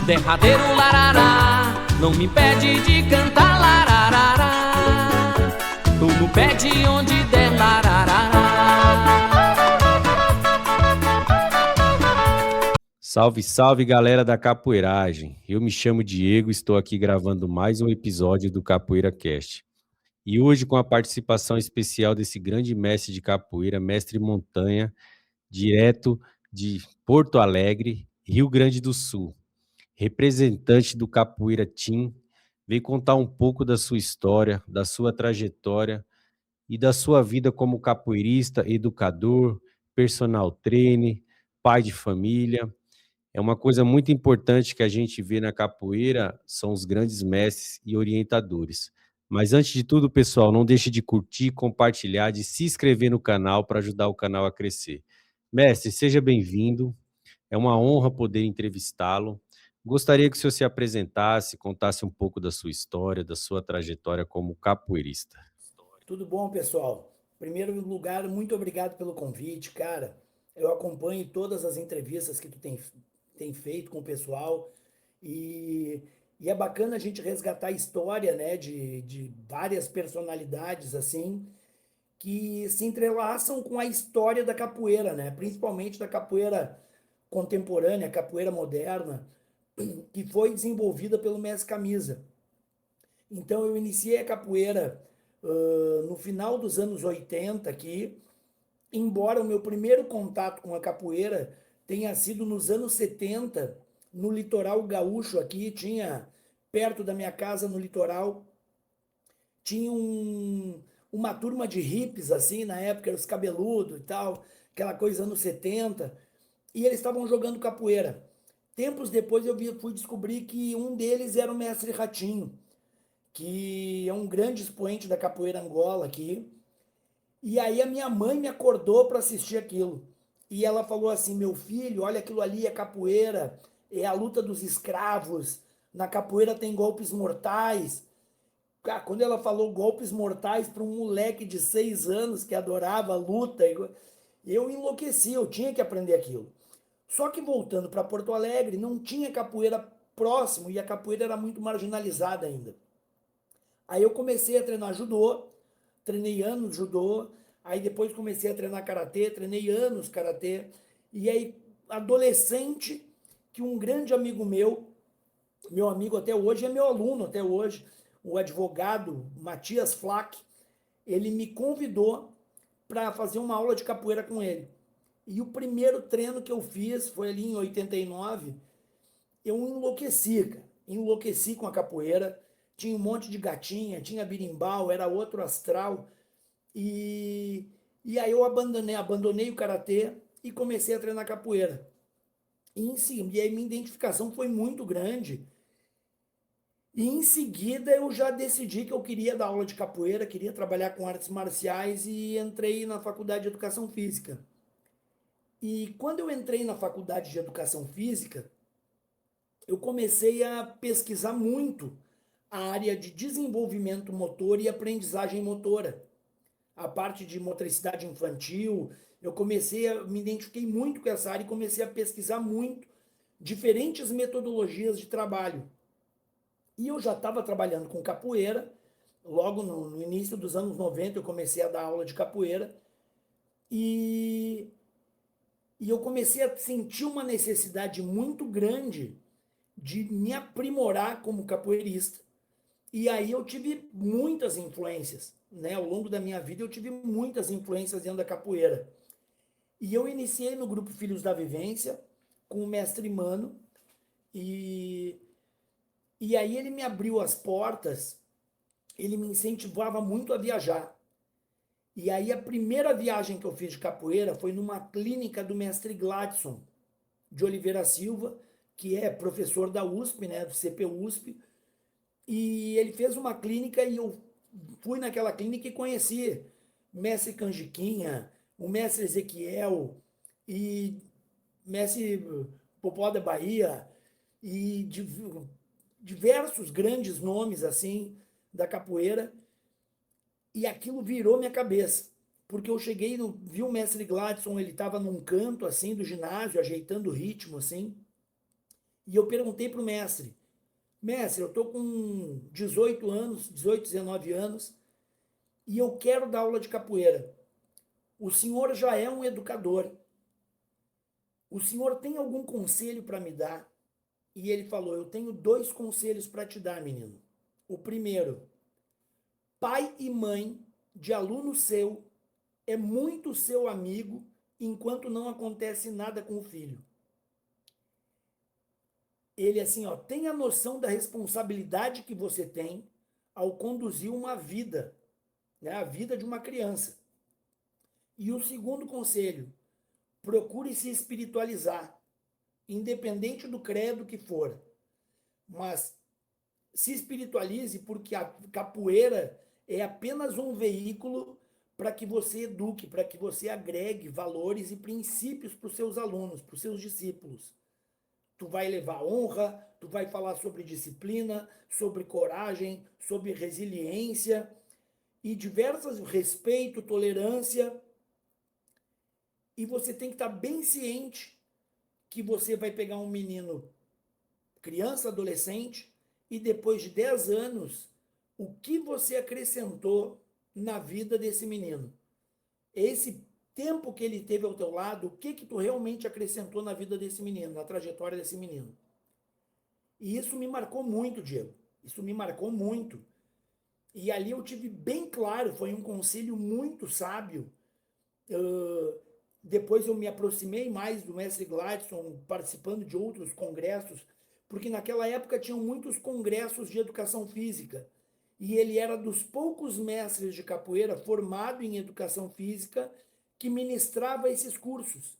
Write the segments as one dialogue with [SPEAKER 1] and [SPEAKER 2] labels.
[SPEAKER 1] Derradeiro larará, não me impede de cantar larará. Tô no pé de onde der larará.
[SPEAKER 2] Salve, salve, galera da capoeiragem. Eu me chamo Diego e estou aqui gravando mais um episódio do Capoeira Cast. E hoje com a participação especial desse grande mestre de capoeira, mestre Montanha, direto de Porto Alegre, Rio Grande do Sul. Representante do Capoeira Team, veio contar um pouco da sua história, da sua trajetória e da sua vida como capoeirista, educador, personal trainer, pai de família. É uma coisa muito importante que a gente vê na capoeira, são os grandes mestres e orientadores. Mas antes de tudo, pessoal, não deixe de curtir, compartilhar, de se inscrever no canal para ajudar o canal a crescer. Mestre, seja bem-vindo. É uma honra poder entrevistá-lo. Gostaria que o senhor se apresentasse, contasse um pouco da sua história, da sua trajetória como capoeirista.
[SPEAKER 3] Tudo bom, pessoal? Em primeiro lugar, muito obrigado pelo convite, cara. Eu acompanho todas as entrevistas que tu tem feito com o pessoal e, e é bacana a gente resgatar a história, né, de várias personalidades, assim, que se entrelaçam com a história da capoeira, né? Principalmente da capoeira contemporânea, capoeira moderna, que foi desenvolvida pelo Mestre Camisa. Então eu iniciei a capoeira no final dos anos 80 aqui, embora o meu primeiro contato com a capoeira tenha sido nos anos 70, no litoral gaúcho aqui, tinha perto da minha casa no litoral, tinha uma turma de hippies assim, na época, os cabeludos e tal, aquela coisa anos 70, e eles estavam jogando capoeira. Tempos depois fui descobrir que um deles era o mestre Ratinho, que é um grande expoente da capoeira Angola aqui. E aí a minha mãe me acordou para assistir aquilo. E ela falou assim: meu filho, olha aquilo ali, é capoeira, é a luta dos escravos. Na capoeira tem golpes mortais. Cara, quando ela falou golpes mortais para um moleque de 6 anos que adorava a luta, eu enlouqueci, eu tinha que aprender aquilo. Só que voltando para Porto Alegre, não tinha capoeira próximo e a capoeira era muito marginalizada ainda. Aí eu comecei a treinar judô, treinei anos judô, aí depois comecei a treinar karatê, treinei anos karatê, e aí adolescente, que um grande amigo meu amigo até hoje, é meu aluno até hoje, o advogado Matias Flack, ele me convidou para fazer uma aula de capoeira com ele. E o primeiro treino que eu fiz foi ali em 89, eu enlouqueci, cara. Enlouqueci com a capoeira. Tinha um monte de gatinha, tinha birimbau, era outro astral. E, e aí eu abandonei o karatê e comecei a treinar capoeira. E aí minha identificação foi muito grande. E em seguida eu já decidi que eu queria dar aula de capoeira, queria trabalhar com artes marciais e entrei na faculdade de educação física. E quando eu entrei na faculdade de educação física, eu comecei a pesquisar muito a área de desenvolvimento motor e aprendizagem motora, a parte de motricidade infantil. Me identifiquei muito com essa área e comecei a pesquisar muito diferentes metodologias de trabalho. E eu já estava trabalhando com capoeira, logo no início dos anos 90 eu comecei a dar aula de capoeira e, e eu comecei a sentir uma necessidade muito grande de me aprimorar como capoeirista. E aí eu tive muitas influências, né? Ao longo da minha vida eu tive muitas influências dentro da capoeira. E eu iniciei no grupo Filhos da Vivência com o mestre Mano e, e aí ele me abriu as portas, ele me incentivava muito a viajar. E aí a primeira viagem que eu fiz de capoeira foi numa clínica do mestre Gladson de Oliveira Silva, que é professor da USP, né, do CPUSP, e ele fez uma clínica e eu fui naquela clínica e conheci o mestre Canjiquinha, o mestre Ezequiel e mestre Popó da Bahia e diversos grandes nomes assim da capoeira, e aquilo virou minha cabeça. Porque eu cheguei, vi o mestre Gladson, ele estava num canto assim do ginásio, ajeitando o ritmo assim, E eu perguntei para o mestre, eu estou com 18 anos, 18, 19 anos, e eu quero dar aula de capoeira. O senhor já é um educador. O senhor tem algum conselho para me dar? E ele falou: eu tenho 2 conselhos para te dar, menino. O primeiro, pai e mãe de aluno seu é muito seu amigo enquanto não acontece nada com o filho. Ele assim, ó, tem a noção da responsabilidade que você tem ao conduzir uma vida, né, a vida de uma criança. E o segundo conselho, procure se espiritualizar, independente do credo que for. Mas se espiritualize, porque a capoeira é apenas um veículo para que você eduque, para que você agregue valores e princípios para os seus alunos, para os seus discípulos. Tu vai levar honra, tu vai falar sobre disciplina, sobre coragem, sobre resiliência e diversas respeito, tolerância. E você tem que estar bem ciente que você vai pegar um menino, criança, adolescente, e depois de 10 anos, o que você acrescentou na vida desse menino? Esse tempo que ele teve ao teu lado, o que tu realmente acrescentou na vida desse menino, na trajetória desse menino? E isso me marcou muito, Diego. Isso me marcou muito. E ali eu tive bem claro, foi um conselho muito sábio. Depois eu me aproximei mais do mestre Gladson, participando de outros congressos, porque naquela época tinham muitos congressos de educação física. E ele era dos poucos mestres de capoeira formado em educação física que ministrava esses cursos.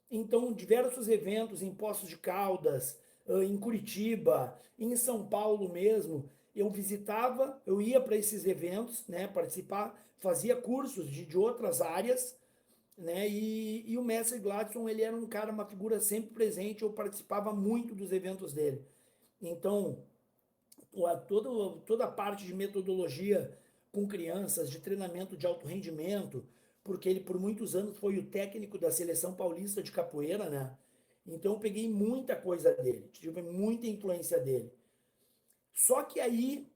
[SPEAKER 3] Então, diversos eventos em Poços de Caldas, em Curitiba, em São Paulo mesmo, eu visitava, eu ia para esses eventos, né, participar, fazia cursos de outras áreas, né, e o mestre Gladson, ele era um cara, uma figura sempre presente, eu participava muito dos eventos dele. Então, toda a parte de metodologia com crianças, de treinamento de alto rendimento, porque ele por muitos anos foi o técnico da seleção paulista de capoeira, né? Então eu peguei muita coisa dele, tive muita influência dele. Só que aí,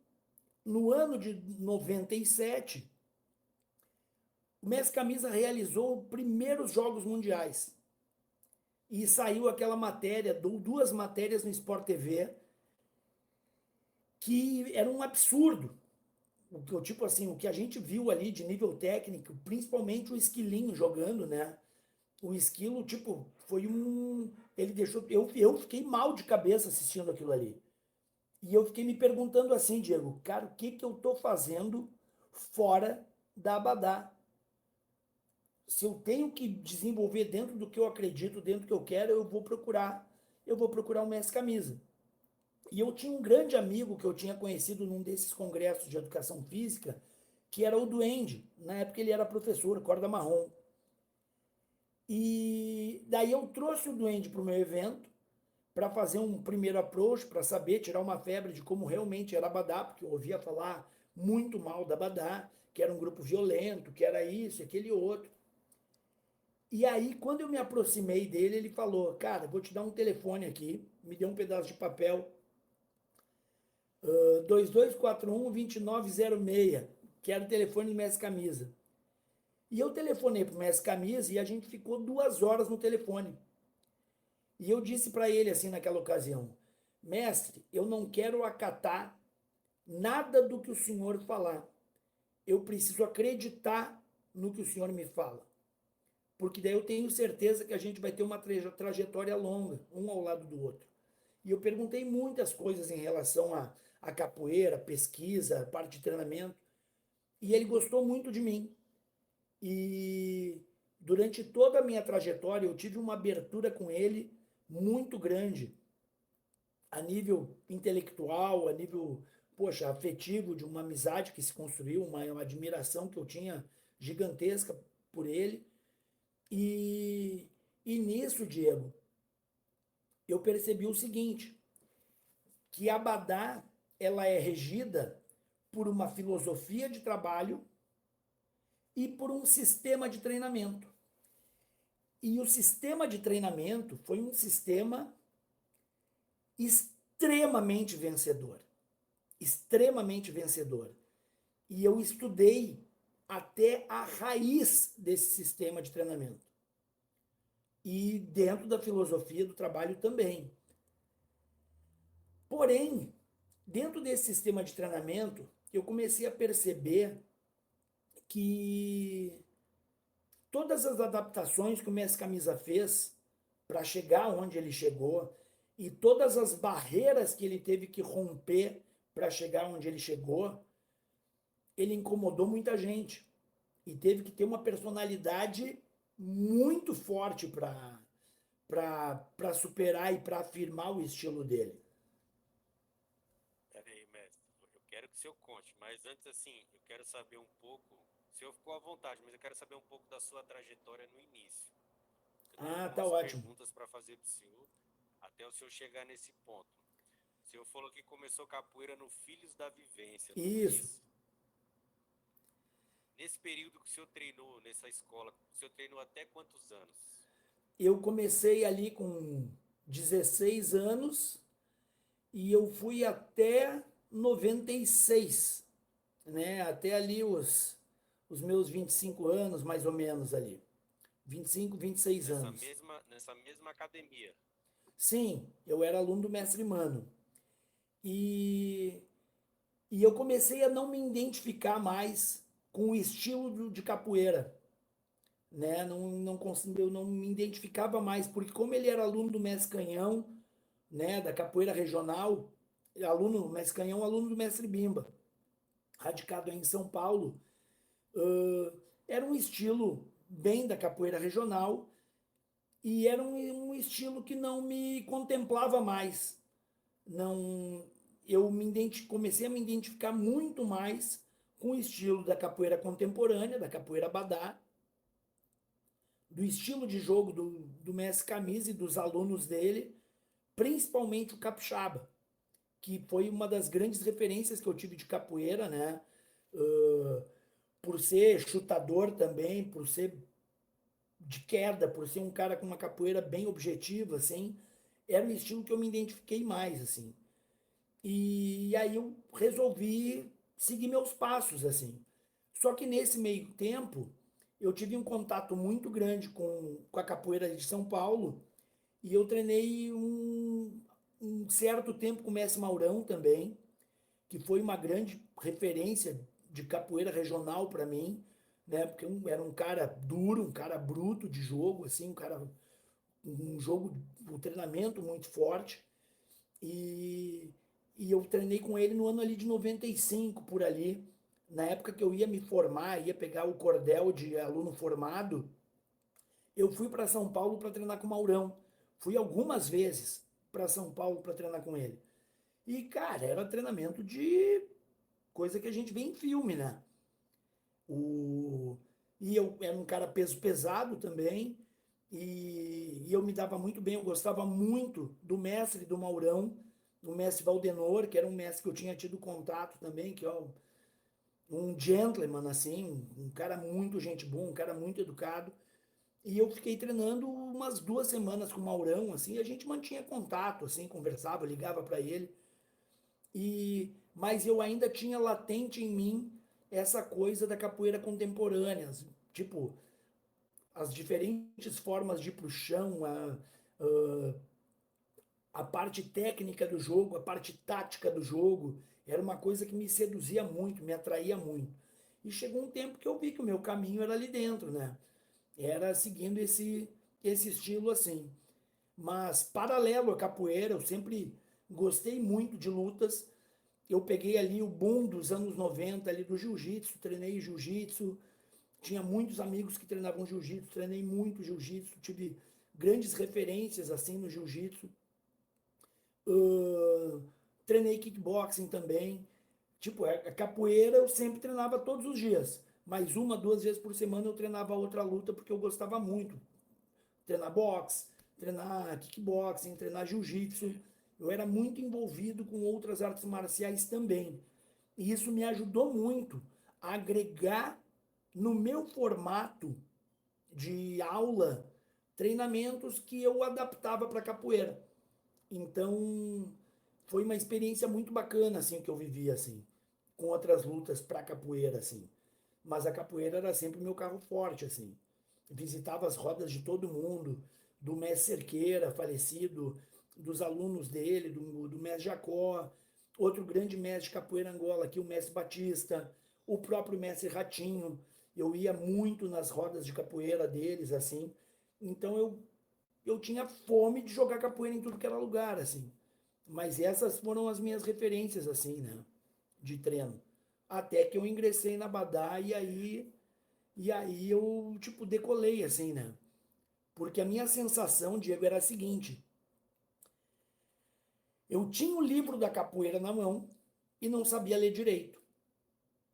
[SPEAKER 3] no ano de 97, o Mestre Camisa realizou os primeiros Jogos Mundiais. E saiu aquela matéria, 2 matérias no Sport TV, que era um absurdo. Tipo assim, o que a gente viu ali de nível técnico, principalmente o Esquilinho jogando, né? O Esquilo, tipo, foi um. Ele deixou. Eu fiquei mal de cabeça assistindo aquilo ali. E eu fiquei me perguntando assim, Diego, cara, o que eu tô fazendo fora da Abadá? Se eu tenho que desenvolver dentro do que eu acredito, dentro do que eu quero, eu vou procurar. Eu vou procurar o Mestre Camisa. E eu tinha um grande amigo que eu tinha conhecido num desses congressos de educação física, que era o Duende. Na época ele era professor, corda marrom. E daí eu trouxe o Duende para o meu evento, para fazer um primeiro approach, para saber, tirar uma febre de como realmente era Abadá, porque eu ouvia falar muito mal da Abadá, que era um grupo violento, que era isso, aquele outro. E aí, quando eu me aproximei dele, ele falou, cara, vou te dar um telefone aqui, me deu um pedaço de papel, 2241-2906, que era o telefone do Mestre Camisa. E eu telefonei para o Mestre Camisa e a gente ficou 2 horas no telefone. E eu disse para ele assim naquela ocasião, mestre, eu não quero acatar nada do que o senhor falar. Eu preciso acreditar no que o senhor me fala. Porque daí eu tenho certeza que a gente vai ter uma trajetória longa, um ao lado do outro. E eu perguntei muitas coisas em relação a capoeira, pesquisa, parte de treinamento. E ele gostou muito de mim. E durante toda a minha trajetória eu tive uma abertura com ele muito grande, a nível intelectual, a nível, poxa, afetivo, de uma amizade que se construiu, uma admiração que eu tinha gigantesca por ele. E nisso, Diego, eu percebi o seguinte, que a Abadá, ela é regida por uma filosofia de trabalho e por um sistema de treinamento. E o sistema de treinamento foi um sistema extremamente vencedor. Extremamente vencedor. E eu estudei até a raiz desse sistema de treinamento. E dentro da filosofia do trabalho também. Porém, dentro desse sistema de treinamento, eu comecei a perceber que todas as adaptações que o Mestre Camisa fez para chegar onde ele chegou e todas as barreiras que ele teve que romper para chegar onde ele chegou, ele incomodou muita gente e teve que ter uma personalidade muito forte para superar e para afirmar o estilo dele.
[SPEAKER 2] Peraí, mestre, eu quero que o senhor conte, mas antes, assim, eu quero saber um pouco. O senhor ficou à vontade, mas eu quero saber um pouco da sua trajetória no início. Eu tenho
[SPEAKER 3] Ah, tá
[SPEAKER 2] algumas
[SPEAKER 3] ótimo.
[SPEAKER 2] perguntas para fazer para o senhor, até o senhor chegar nesse ponto. O senhor falou que começou capoeira no Filhos da Vivência, não foi
[SPEAKER 3] Isso.
[SPEAKER 2] isso? Nesse período que o senhor treinou nessa escola, o senhor treinou até quantos anos?
[SPEAKER 3] Eu comecei ali com 16 anos e eu fui até 96, né? Até ali os meus 25 anos, mais ou menos ali. 25, 26 anos.
[SPEAKER 2] Nessa mesma academia.
[SPEAKER 3] Sim, eu era aluno do mestre Mano. E, e eu comecei a não me identificar mais com o estilo de capoeira, né? Eu não me identificava mais, porque como ele era aluno do mestre Canhão, né, da capoeira regional, aluno do mestre Canhão, aluno do mestre Bimba, radicado em São Paulo, era um estilo bem da capoeira regional e era um estilo que não me contemplava mais. Não, comecei a me identificar muito mais com o estilo da capoeira contemporânea, da capoeira Badá, do estilo de jogo do mestre Camisa e dos alunos dele, principalmente o capixaba, que foi uma das grandes referências que eu tive de capoeira, né? Uh, por ser chutador também, por ser de queda, por ser um cara com uma capoeira bem objetiva, assim, era um estilo que eu me identifiquei mais, assim. E aí eu resolvi seguir meus passos, assim. Só que nesse meio tempo, eu tive um contato muito grande com a capoeira de São Paulo e eu treinei um certo tempo com o Mestre Maurão também, que foi uma grande referência de capoeira regional para mim, né? Porque era um cara duro, um cara bruto de jogo, assim, um jogo, um treinamento muito forte. E, e eu treinei com ele no ano ali de 95 por ali. Na época que eu ia me formar, ia pegar o cordel de aluno formado, eu fui para São Paulo para treinar com o Maurão. Fui algumas vezes para São Paulo para treinar com ele. E, cara, era treinamento de coisa que a gente vê em filme, né? O... E eu era um cara peso pesado também, e eu me dava muito bem, eu gostava muito do mestre do Maurão, o mestre Valdenor, que era um mestre que eu tinha tido contato também, que é um gentleman, assim, um cara muito gente boa, um cara muito educado. E eu fiquei treinando umas 2 semanas com o Maurão, assim, e a gente mantinha contato, assim, conversava, ligava para ele. Mas eu ainda tinha latente em mim essa coisa da capoeira contemporânea, tipo, as diferentes formas de ir pro chão, a parte técnica do jogo, a parte tática do jogo, era uma coisa que me seduzia muito, me atraía muito. E chegou um tempo que eu vi que o meu caminho era ali dentro, né? Era seguindo esse estilo assim. Mas paralelo à capoeira, eu sempre gostei muito de lutas. Eu peguei ali o boom dos anos 90 ali do jiu-jitsu, treinei jiu-jitsu, tinha muitos amigos que treinavam jiu-jitsu, treinei muito jiu-jitsu, tive grandes referências assim no jiu-jitsu. Uh, Treinei kickboxing também. Tipo, a capoeira eu sempre treinava todos os dias, mas 1, 2 vezes por semana eu treinava outra luta porque eu gostava muito. Treinar boxe, treinar kickboxing, treinar jiu-jitsu. Eu era muito envolvido com outras artes marciais também. E isso me ajudou muito a agregar no meu formato de aula treinamentos que eu adaptava para capoeira. Então, foi uma experiência muito bacana, assim, que eu vivi, assim, com outras lutas pra capoeira, assim. Mas a capoeira era sempre o meu carro forte, assim. Visitava as rodas de todo mundo, do mestre Cerqueira, falecido, dos alunos dele, do mestre Jacó, outro grande mestre de capoeira Angola aqui, o mestre Batista, o próprio mestre Ratinho. Eu ia muito nas rodas de capoeira deles, assim. Então eu tinha fome de jogar capoeira em tudo que era lugar, assim. Mas essas foram as minhas referências, assim, né? De treino. Até que eu ingressei na Badá e aí eu, tipo, decolei, assim, né? Porque a minha sensação, Diego, era a seguinte: eu tinha o livro da capoeira na mão e não sabia ler direito.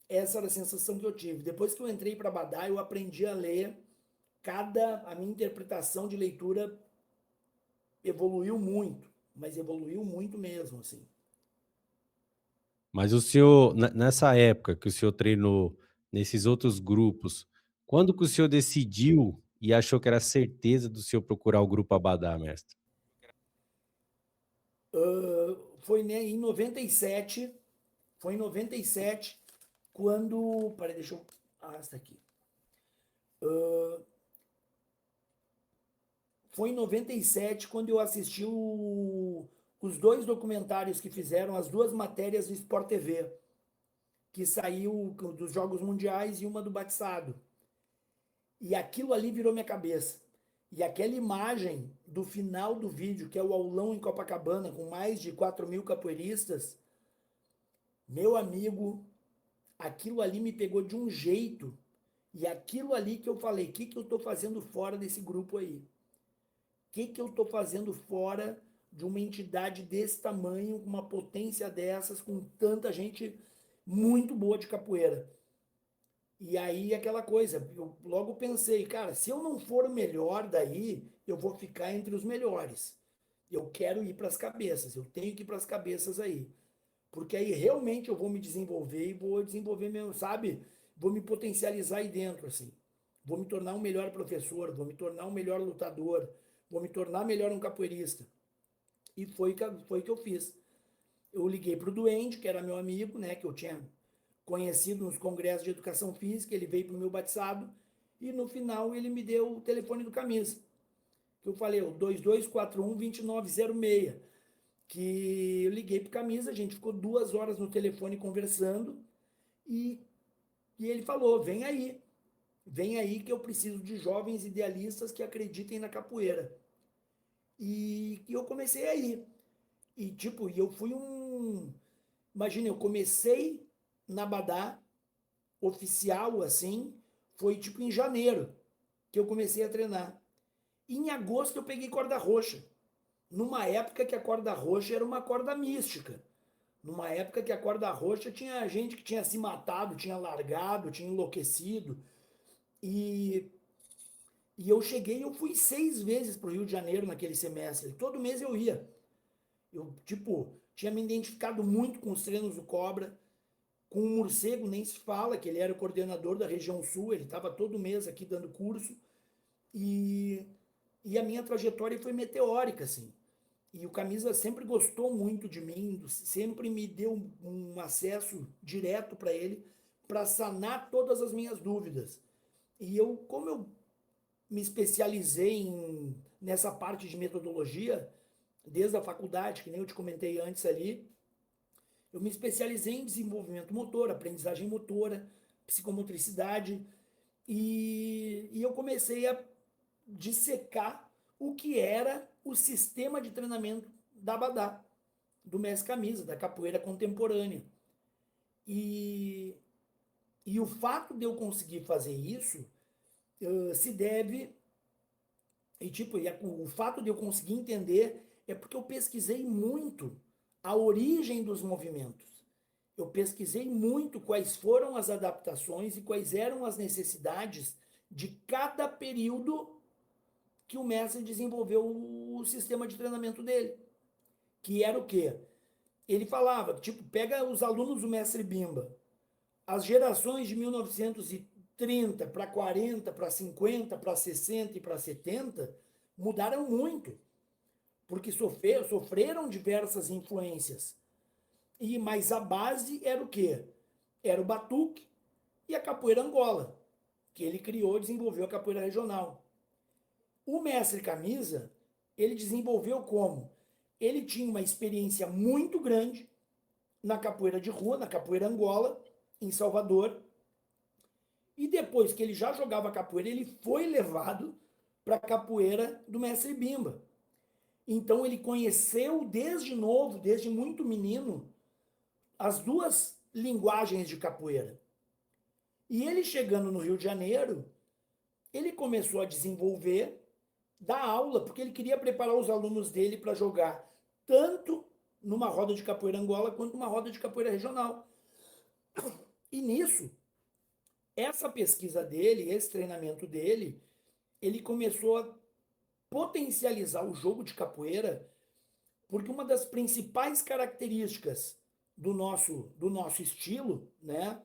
[SPEAKER 3] Essa era a sensação que eu tive. Depois que eu entrei para Badá, eu aprendi a ler a minha interpretação de leitura evoluiu muito, mas evoluiu muito mesmo, assim.
[SPEAKER 2] Mas o senhor, nessa época que o senhor treinou nesses outros grupos, quando que o senhor decidiu e achou que era certeza do senhor procurar o grupo Abadá, mestre?
[SPEAKER 3] Foi, né, em 97, foi em 97 quando, peraí, deixa eu, está aqui. Foi em 97 quando eu assisti os dois documentários que fizeram, as duas matérias do Sport TV, que saiu dos Jogos Mundiais e uma do batizado. E aquilo ali virou minha cabeça. E aquela imagem do final do vídeo, que é o aulão em Copacabana, com mais de 4.000 capoeiristas, meu amigo, aquilo ali me pegou de um jeito. E aquilo ali que eu falei, o que, que eu estou fazendo fora desse grupo aí? O que, que eu estou fazendo fora de uma entidade desse tamanho, com uma potência dessas, com tanta gente muito boa de capoeira? E aí aquela coisa, eu logo pensei, cara, se eu não for o melhor daí, eu vou ficar entre os melhores. Eu quero ir para as cabeças, eu tenho que ir para as cabeças aí. Porque aí realmente eu vou me desenvolver e vou desenvolver mesmo, sabe? Vou me potencializar aí dentro, assim. Vou me tornar um melhor professor, vou me tornar um melhor lutador, vou me tornar melhor um capoeirista. E foi que eu fiz. Eu liguei para o Duende, que era meu amigo, né, que eu tinha conhecido nos congressos de educação física, ele veio para o meu batizado, e no final ele me deu o telefone do camisa, que eu falei, o 2241-2906, que eu liguei para o camisa, a gente ficou 2 horas no telefone conversando, e, e ele falou, vem aí que eu preciso de jovens idealistas que acreditem na capoeira. E eu comecei aí. E tipo, eu fui um. Imagina, eu comecei na Badá, oficial assim, foi tipo em janeiro que eu comecei a treinar. E em agosto eu peguei corda roxa. Numa época que a corda roxa era uma corda mística. Numa época que a corda roxa tinha gente que tinha se matado, tinha largado, tinha enlouquecido. E, e eu cheguei, eu fui 6 vezes para o Rio de Janeiro naquele semestre. Todo mês eu ia. Eu, tipo, tinha me identificado muito com os treinos do Cobra. Com o Morcego nem se fala, que ele era o coordenador da região sul, ele estava todo mês aqui dando curso. E, e a minha trajetória foi meteórica, assim. E o Camisa sempre gostou muito de mim, sempre me deu um acesso direto para ele, para sanar todas as minhas dúvidas. E eu, como eu me especializei nessa parte de metodologia, desde a faculdade, que nem eu te comentei antes ali, eu me especializei em desenvolvimento motor, aprendizagem motora, psicomotricidade, e eu comecei a dissecar o que era o sistema de treinamento da Badá, do mestre Camisa, da capoeira contemporânea. E, e o fato de eu conseguir fazer isso se deve, o fato de eu conseguir entender é porque eu pesquisei muito a origem dos movimentos. Eu pesquisei muito quais foram as adaptações e quais eram as necessidades de cada período que o mestre desenvolveu o sistema de treinamento dele. Que era o quê? Ele falava, tipo, pega os alunos do mestre Bimba. As gerações de 1930 para 40, para 50, para 60 e para 70 mudaram muito. porque sofreram diversas influências. Mas a base era o quê? Era o batuque e a capoeira Angola, que ele criou e desenvolveu a capoeira regional. O mestre Camisa, ele desenvolveu como? Ele tinha uma experiência muito grande na capoeira de rua, na capoeira Angola, em Salvador. E depois que ele já jogava capoeira, ele foi levado para a capoeira do mestre Bimba. Então ele conheceu desde novo, desde muito menino, as duas linguagens de capoeira. E ele chegando no Rio de Janeiro, ele começou a desenvolver, dar aula, porque ele queria preparar os alunos dele para jogar tanto numa roda de capoeira Angola quanto numa roda de capoeira regional. E nisso, essa pesquisa dele, esse treinamento dele, ele começou a potencializar o jogo de capoeira, porque uma das principais características do nosso estilo, né,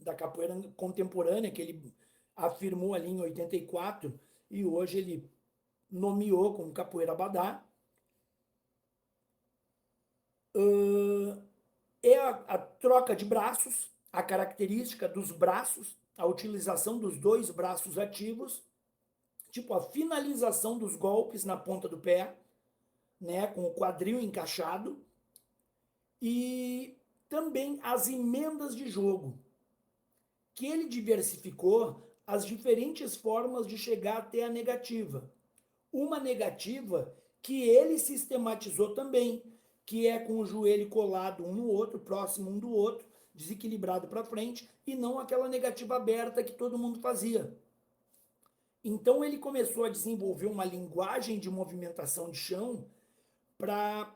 [SPEAKER 3] da capoeira contemporânea, que ele afirmou ali em 84, e hoje ele nomeou como capoeira Abadá, é a troca de braços, a característica dos braços, a utilização dos dois braços ativos, tipo a finalização dos golpes na ponta do pé, né, com o quadril encaixado, e também as emendas de jogo, que ele diversificou as diferentes formas de chegar até a negativa. Uma negativa que ele sistematizou também, que é com o joelho colado um no outro, próximo um do outro, desequilibrado para frente, e não aquela negativa aberta que todo mundo fazia. Então ele começou a desenvolver uma linguagem de movimentação de chão para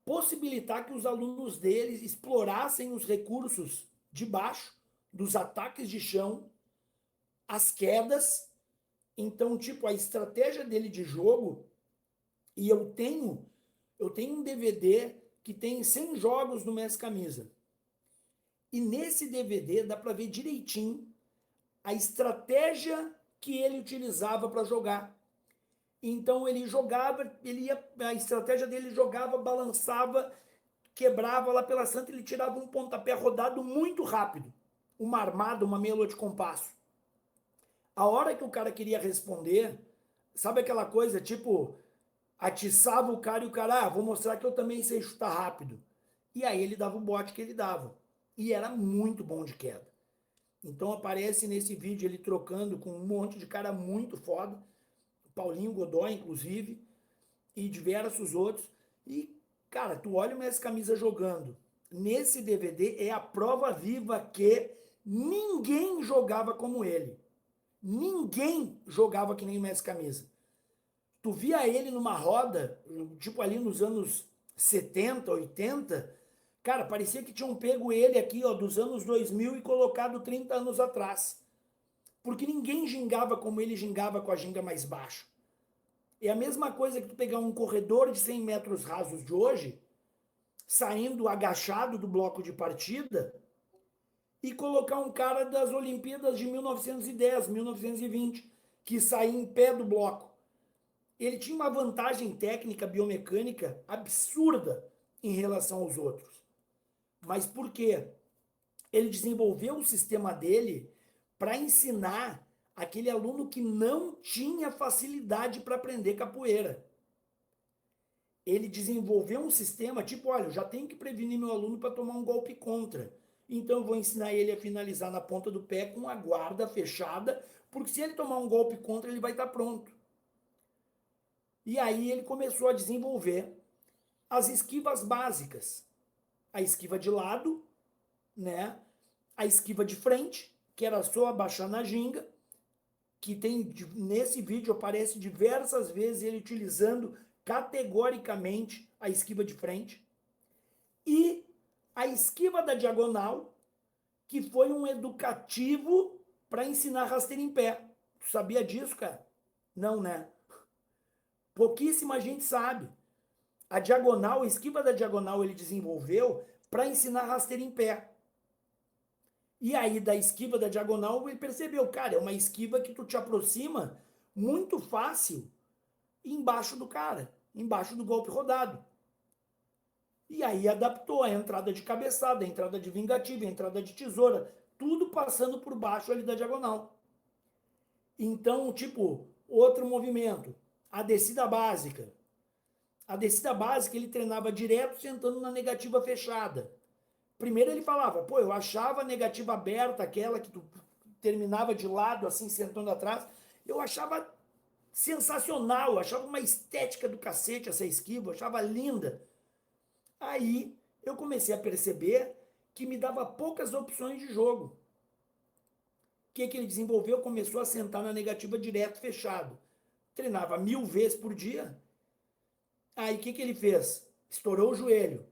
[SPEAKER 3] possibilitar que os alunos deles explorassem os recursos de baixo, dos ataques de chão, as quedas. Então, tipo, a estratégia dele de jogo, e eu tenho um DVD que tem 100 jogos no Mestre Camisa. E nesse DVD dá para ver direitinho a estratégia que ele utilizava para jogar. Então ele jogava, a estratégia dele jogava, balançava, quebrava lá pela Santa, ele tirava um pontapé rodado muito rápido, uma armada, uma meia-lua de compasso. A hora que o cara queria responder, sabe aquela coisa, tipo, atiçava o cara e o cara, vou mostrar que eu também sei chutar rápido. E aí ele dava o bote que ele dava. E era muito bom de queda. Então aparece nesse vídeo ele trocando com um monte de cara muito foda, Paulinho Godoy, inclusive, e diversos outros. E, cara, tu olha o Mestre Camisa jogando. Nesse DVD é a prova viva que ninguém jogava como ele. Ninguém jogava que nem o Mestre Camisa. Tu via ele numa roda, tipo ali nos anos 70, 80, cara, parecia que tinham pego ele aqui, ó, dos anos 2000 e colocado 30 anos atrás. Porque ninguém gingava como ele gingava com a ginga mais baixa. É a mesma coisa que tu pegar um corredor de 100 metros rasos de hoje, saindo agachado do bloco de partida, e colocar um cara das Olimpíadas de 1910, 1920, que saía em pé do bloco. Ele tinha uma vantagem técnica, biomecânica absurda em relação aos outros. Mas por quê? Ele desenvolveu o sistema dele para ensinar aquele aluno que não tinha facilidade para aprender capoeira. Ele desenvolveu um sistema tipo, olha, eu já tenho que prevenir meu aluno para tomar um golpe contra. Então eu vou ensinar ele a finalizar na ponta do pé com a guarda fechada, porque se ele tomar um golpe contra, ele vai estar pronto. E aí ele começou a desenvolver as esquivas básicas. A esquiva de lado, né? A esquiva de frente, que era só abaixar na ginga, que tem nesse vídeo aparece diversas vezes ele utilizando categoricamente a esquiva de frente. E a esquiva da diagonal, que foi um educativo para ensinar rasteira em pé. Tu sabia disso, cara? Não, né? Pouquíssima gente sabe. A diagonal, a esquiva da diagonal ele desenvolveu para ensinar rasteira em pé. E aí da esquiva da diagonal ele percebeu, cara, é uma esquiva que tu te aproxima muito fácil embaixo do cara. embaixo do golpe rodado. E aí adaptou a entrada de cabeçada, a entrada de vingativa, a entrada de tesoura, tudo passando por baixo ali da diagonal. Então, tipo, outro movimento, a descida básica. A descida básica ele treinava direto sentando na negativa fechada. Primeiro ele falava, pô, eu achava a negativa aberta, aquela que tu terminava de lado, assim, sentando atrás, eu achava sensacional, eu achava uma estética do cacete essa esquiva, eu achava linda. Aí eu comecei a perceber que me dava poucas opções de jogo. O que ele desenvolveu? Começou a sentar na negativa direto fechado. Treinava 1000 vezes por dia. Aí o que ele fez? Estourou o joelho.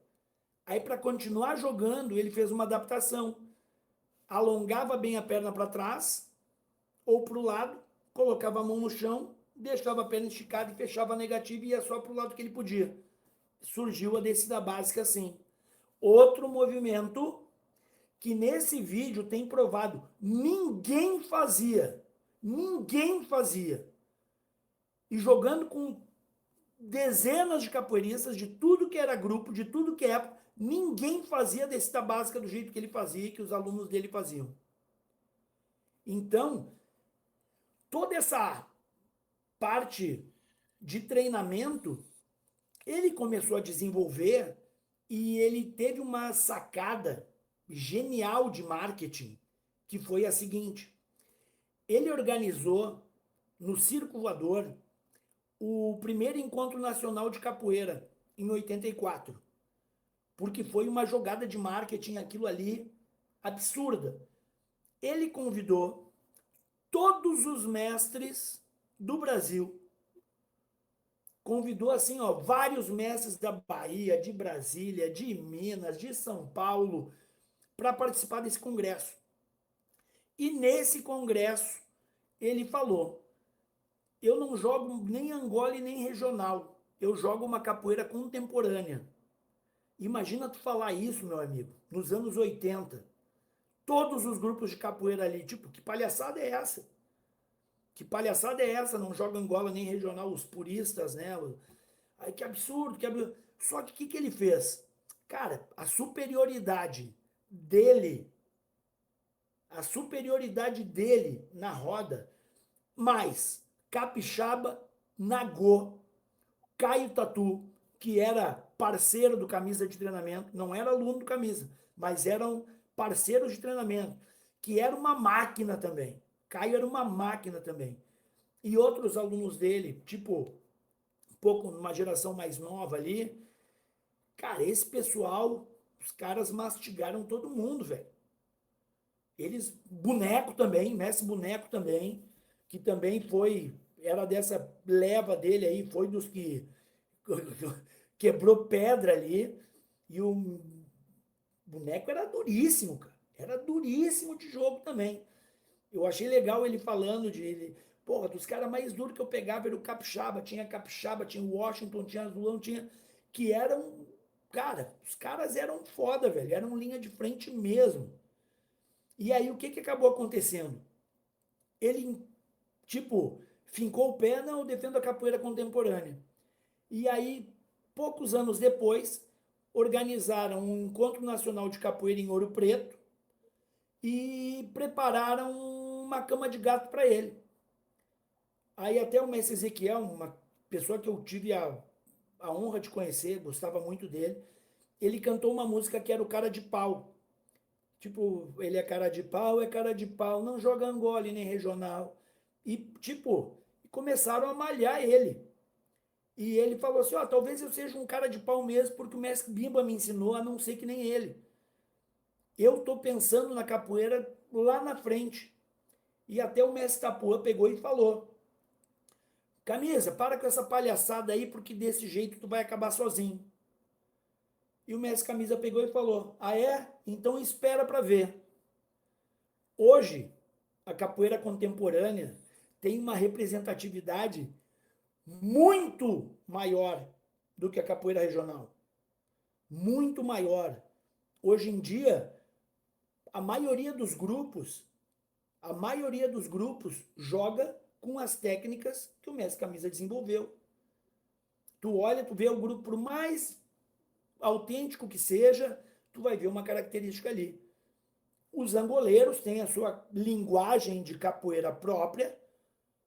[SPEAKER 3] Aí para continuar jogando, ele fez uma adaptação. Alongava bem a perna para trás ou para o lado, colocava a mão no chão, deixava a perna esticada e fechava a negativa e ia só para o lado que ele podia. Surgiu a descida básica assim. Outro movimento que nesse vídeo tem provado, ninguém fazia. Ninguém fazia. E jogando com dezenas de capoeiristas, de tudo que era grupo, de tudo que é época, ninguém fazia a descida básica do jeito que ele fazia e que os alunos dele faziam. Então, toda essa parte de treinamento, ele começou a desenvolver e ele teve uma sacada genial de marketing, que foi a seguinte: ele organizou no Circo Voador o primeiro encontro nacional de capoeira em 84, porque foi uma jogada de marketing aquilo ali absurda. Ele convidou todos os mestres do Brasil. Convidou assim, ó, vários mestres da Bahia, de Brasília, de Minas, de São Paulo, para participar desse congresso. E nesse congresso, ele falou: eu não jogo nem Angola e nem regional, eu jogo uma capoeira contemporânea. Imagina tu falar isso, meu amigo, nos anos 80. Todos os grupos de capoeira ali, tipo, que palhaçada é essa? Que palhaçada é essa? Não joga Angola nem regional, os puristas, né? Aí que absurdo, que absurdo. Só que o que ele fez? Cara, a superioridade dele na roda, mais Capixaba, Nagô, Caio Tatu, que era parceiro do Camisa de treinamento, não era aluno do Camisa, mas eram parceiros de treinamento, que era uma máquina também. Caio era uma máquina também. E outros alunos dele, tipo, um pouco uma geração mais nova ali, cara, esse pessoal, os caras mastigaram todo mundo, velho. Eles, Boneco também, Mestre Boneco também, que também era dessa leva dele aí, foi dos que quebrou pedra ali. E o Boneco era duríssimo, cara. Era duríssimo de jogo também. Eu achei legal ele falando porra, dos caras mais duros que eu pegava era o Capixaba, tinha o Washington, tinha Azulão, que eram, cara, os caras eram foda, velho, eram linha de frente mesmo. E aí o que acabou acontecendo? Ele, tipo, fincou o pé, não, eu defendo a capoeira contemporânea. E aí, poucos anos depois, organizaram um encontro nacional de capoeira em Ouro Preto e prepararam uma cama de gato para ele. Aí até o mestre Ezequiel, uma pessoa que eu tive a honra de conhecer, gostava muito dele, ele cantou uma música que era o Cara de Pau. Tipo, ele é cara de pau, não joga Angola e nem regional. E, tipo, começaram a malhar ele. E ele falou assim, ó, talvez eu seja um cara de pau mesmo, porque o mestre Bimba me ensinou a não ser que nem ele. Eu tô pensando na capoeira lá na frente. E até o mestre Tapua pegou e falou: Camisa, para com essa palhaçada aí, porque desse jeito tu vai acabar sozinho. E o mestre Camisa pegou e falou: ah é? Então espera para ver. Hoje, a capoeira contemporânea tem uma representatividade muito maior do que a capoeira regional. Muito maior. Hoje em dia, a maioria dos grupos joga com as técnicas que o mestre Camisa desenvolveu. Tu olha, tu vê o grupo, por mais autêntico que seja, tu vai ver uma característica ali. Os angoleiros têm a sua linguagem de capoeira própria,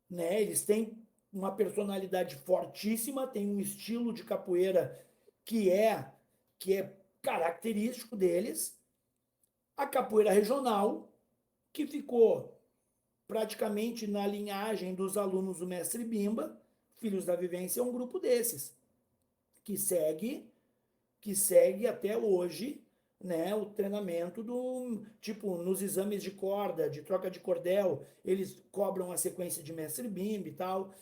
[SPEAKER 3] né? Eles têm uma personalidade fortíssima, têm um estilo de capoeira que é que é característico deles. A capoeira regional, que ficou praticamente na linhagem dos alunos do mestre Bimba, Filhos da Vivência é um grupo desses, que segue até hoje, né, o treinamento do tipo nos exames de corda, de troca de cordel, eles cobram a sequência de mestre Bimba e tal,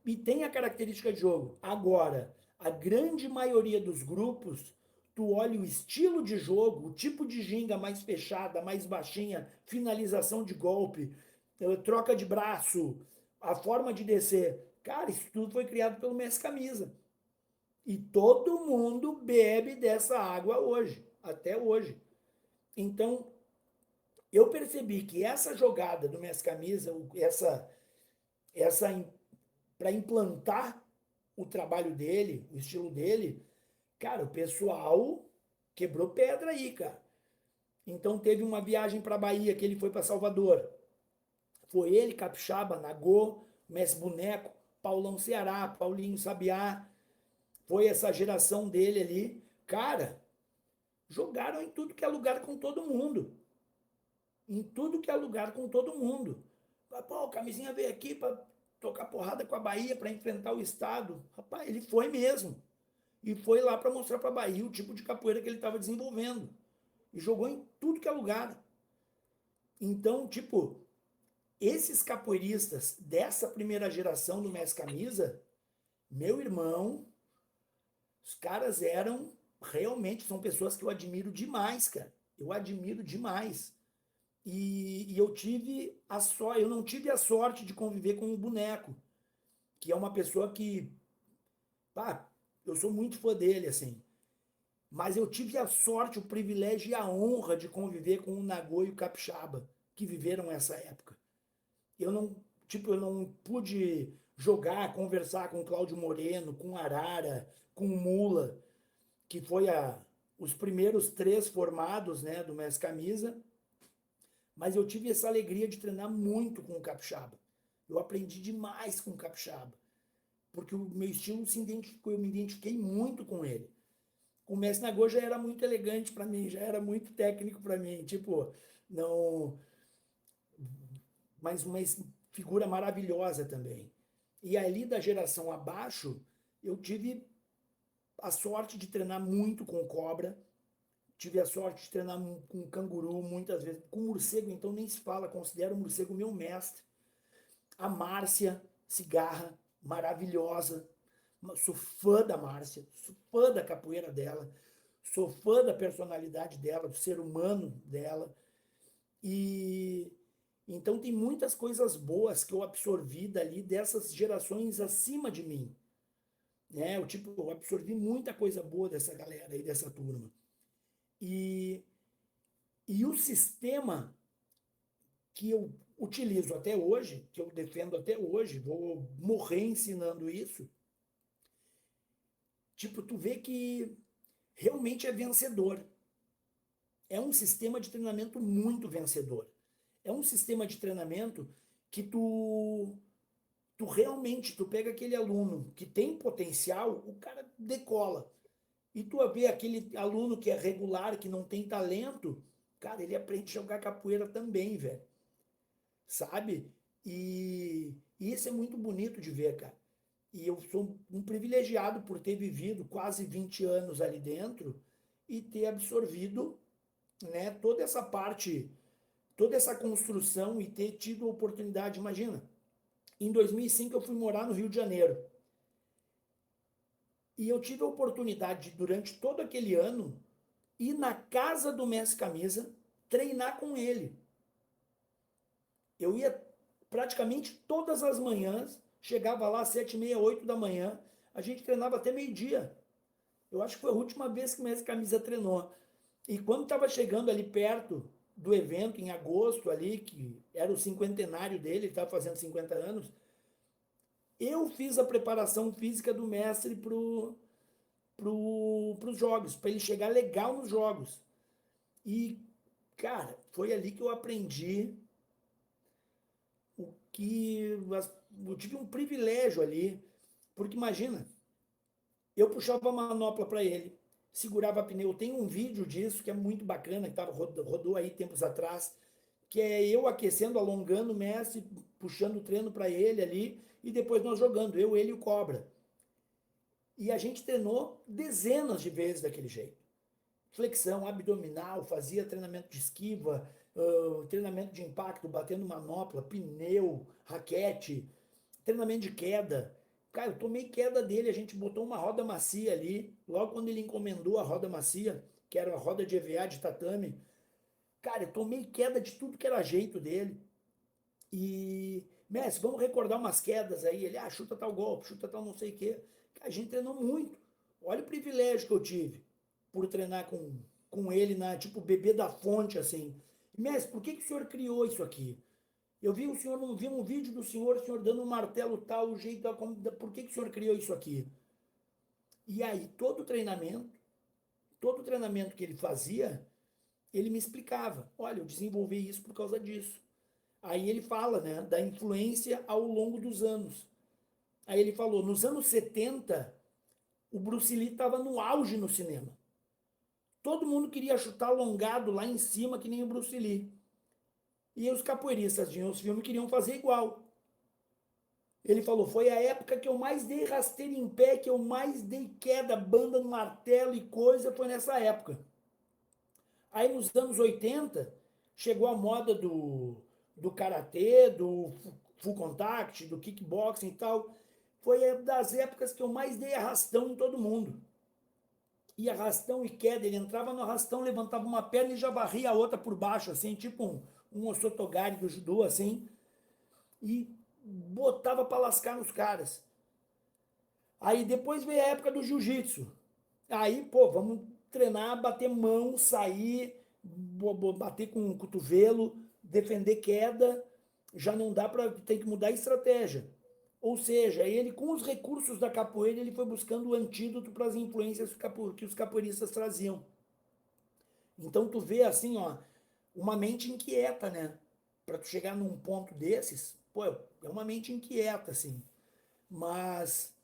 [SPEAKER 3] e tem a característica de jogo. Agora, a grande maioria dos grupos, tu olha o estilo de jogo, o tipo de ginga mais fechada, mais baixinha, finalização de golpe, troca de braço, a forma de descer. Cara, isso tudo foi criado pelo Mestre Camisa. E todo mundo bebe dessa água hoje, até hoje. Então, eu percebi que essa jogada do Mestre Camisa, essa para implantar o trabalho dele, o estilo dele, cara, o pessoal quebrou pedra aí, cara. Então teve uma viagem para Bahia que ele foi para Salvador. Foi ele, Capixaba, Nagô, Mestre Boneco, Paulão Ceará, Paulinho Sabiá. Foi essa geração dele ali. Cara, jogaram em tudo que é lugar com todo mundo. Em tudo que é lugar com todo mundo. Pô, o Camisinha veio aqui para tocar porrada com a Bahia, para enfrentar o Estado. Rapaz, ele foi mesmo. E foi lá para mostrar para a Bahia o tipo de capoeira que ele estava desenvolvendo. E jogou em tudo que é lugar. Então, tipo, esses capoeiristas dessa primeira geração do Mestre Camisa, meu irmão, os caras eram realmente, são pessoas que eu admiro demais, cara. Eu admiro demais. E eu tive a sorte, eu não tive a sorte de conviver com o Boneco, que é uma pessoa que, pá, eu sou muito fã dele, assim. Mas eu tive a sorte, o privilégio e a honra de conviver com o Nagô e o Capixaba, que viveram essa época. Eu não, tipo, eu não pude jogar, conversar com o Cláudio Moreno, com Arara, com o Mula, que foi os primeiros 3 formados, né, do Mestre Camisa, mas eu tive essa alegria de treinar muito com o Capixaba. Eu aprendi demais com o Capixaba, porque o meu estilo se identificou, eu me identifiquei muito com ele. O Mestre Nagô já era muito elegante para mim, já era muito técnico para mim, tipo, não, mas uma figura maravilhosa também. E ali da geração abaixo, eu tive a sorte de treinar muito com cobra, tive a sorte de treinar com canguru muitas vezes, com morcego, então nem se fala, considero o morcego meu mestre. A Márcia Cigarra, maravilhosa, sou fã da Márcia, sou fã da capoeira dela, sou fã da personalidade dela, do ser humano dela. E então tem muitas coisas boas que eu absorvi dali dessas gerações acima de mim, né? Eu absorvi muita coisa boa dessa galera aí, dessa turma. E, e o sistema que eu utilizo até hoje, que eu defendo até hoje, vou morrer ensinando isso, tipo, tu vê que realmente é vencedor. É um sistema de treinamento muito vencedor. É um sistema de treinamento que tu realmente, tu pega aquele aluno que tem potencial, o cara decola. E tu vê aquele aluno que é regular, que não tem talento, cara, ele aprende a jogar capoeira também, velho. Sabe? E isso é muito bonito de ver, cara. E eu sou um privilegiado por ter vivido quase 20 anos ali dentro e ter absorvido, né, toda essa parte, toda essa construção e ter tido a oportunidade. Imagina, em 2005 eu fui morar no Rio de Janeiro. E eu tive a oportunidade, durante todo aquele ano, ir na casa do Mestre Camisa, treinar com ele. Eu ia praticamente todas as manhãs, chegava lá às 7h30, 8 da manhã, a gente treinava até meio-dia. Eu acho que foi a última vez que o Mestre Camisa treinou. E quando estava chegando ali perto do evento, em agosto ali, que era o cinquentenário dele, ele estava fazendo 50 anos, Eu fiz a preparação física do mestre pros jogos, para ele chegar legal nos jogos. E, cara, foi ali que eu aprendi o que eu tive um privilégio ali, porque imagina, eu puxava a manopla para ele, segurava pneu. Tem um vídeo disso que é muito bacana, que rodou aí tempos atrás, que é eu aquecendo, alongando o mestre, puxando o treino para ele ali, e depois nós jogando, eu, ele e o Cobra. E a gente treinou dezenas de vezes daquele jeito. Flexão abdominal, fazia treinamento de esquiva, treinamento de impacto, batendo manopla, pneu, raquete, treinamento de queda. Cara, eu tomei queda dele, a gente botou uma roda macia ali, logo quando ele encomendou a roda macia, que era a roda de EVA de tatame. Cara, eu tomei queda de tudo que era jeito dele. E, mestre, vamos recordar umas quedas aí. Ele, chuta tal golpe, chuta tal não sei o quê. A gente treinou muito. Olha o privilégio que eu tive por treinar com ele na, tipo, bebê da fonte, assim. Mestre, por que o senhor criou isso aqui? Eu vi o senhor, vi um vídeo do senhor, o senhor dando um martelo tal, o jeito, por que o senhor criou isso aqui? E aí, todo treinamento que ele fazia, ele me explicava. Olha, eu desenvolvi isso por causa disso. Aí ele fala, né, da influência ao longo dos anos. Aí ele falou, nos anos 70, o Bruce Lee estava no auge no cinema. Todo mundo queria chutar alongado lá em cima, que nem o Bruce Lee. E os capoeiristas de os filmes queriam fazer igual. Ele falou, foi a época que eu mais dei rasteira em pé, que eu mais dei queda, banda no martelo e coisa, foi nessa época. Aí nos anos 80, chegou a moda do karatê, do full contact, do kickboxing e tal. Foi das épocas que eu mais dei arrastão em todo mundo. E arrastão e queda, ele entrava no arrastão, levantava uma perna e já varria a outra por baixo, assim, tipo um osotogari do judô, assim, e botava para lascar nos caras. Aí depois veio a época do jiu-jitsu. Aí, pô, vamos treinar, bater mão, sair, bater com o cotovelo, defender queda. Já não dá para, tem que mudar a estratégia. Ou seja, ele com os recursos da capoeira, ele foi buscando o antídoto para as influências que os capoeiristas traziam. Então tu vê assim, ó, uma mente inquieta, né? Para tu chegar num ponto desses, pô, é uma mente inquieta, assim. Mas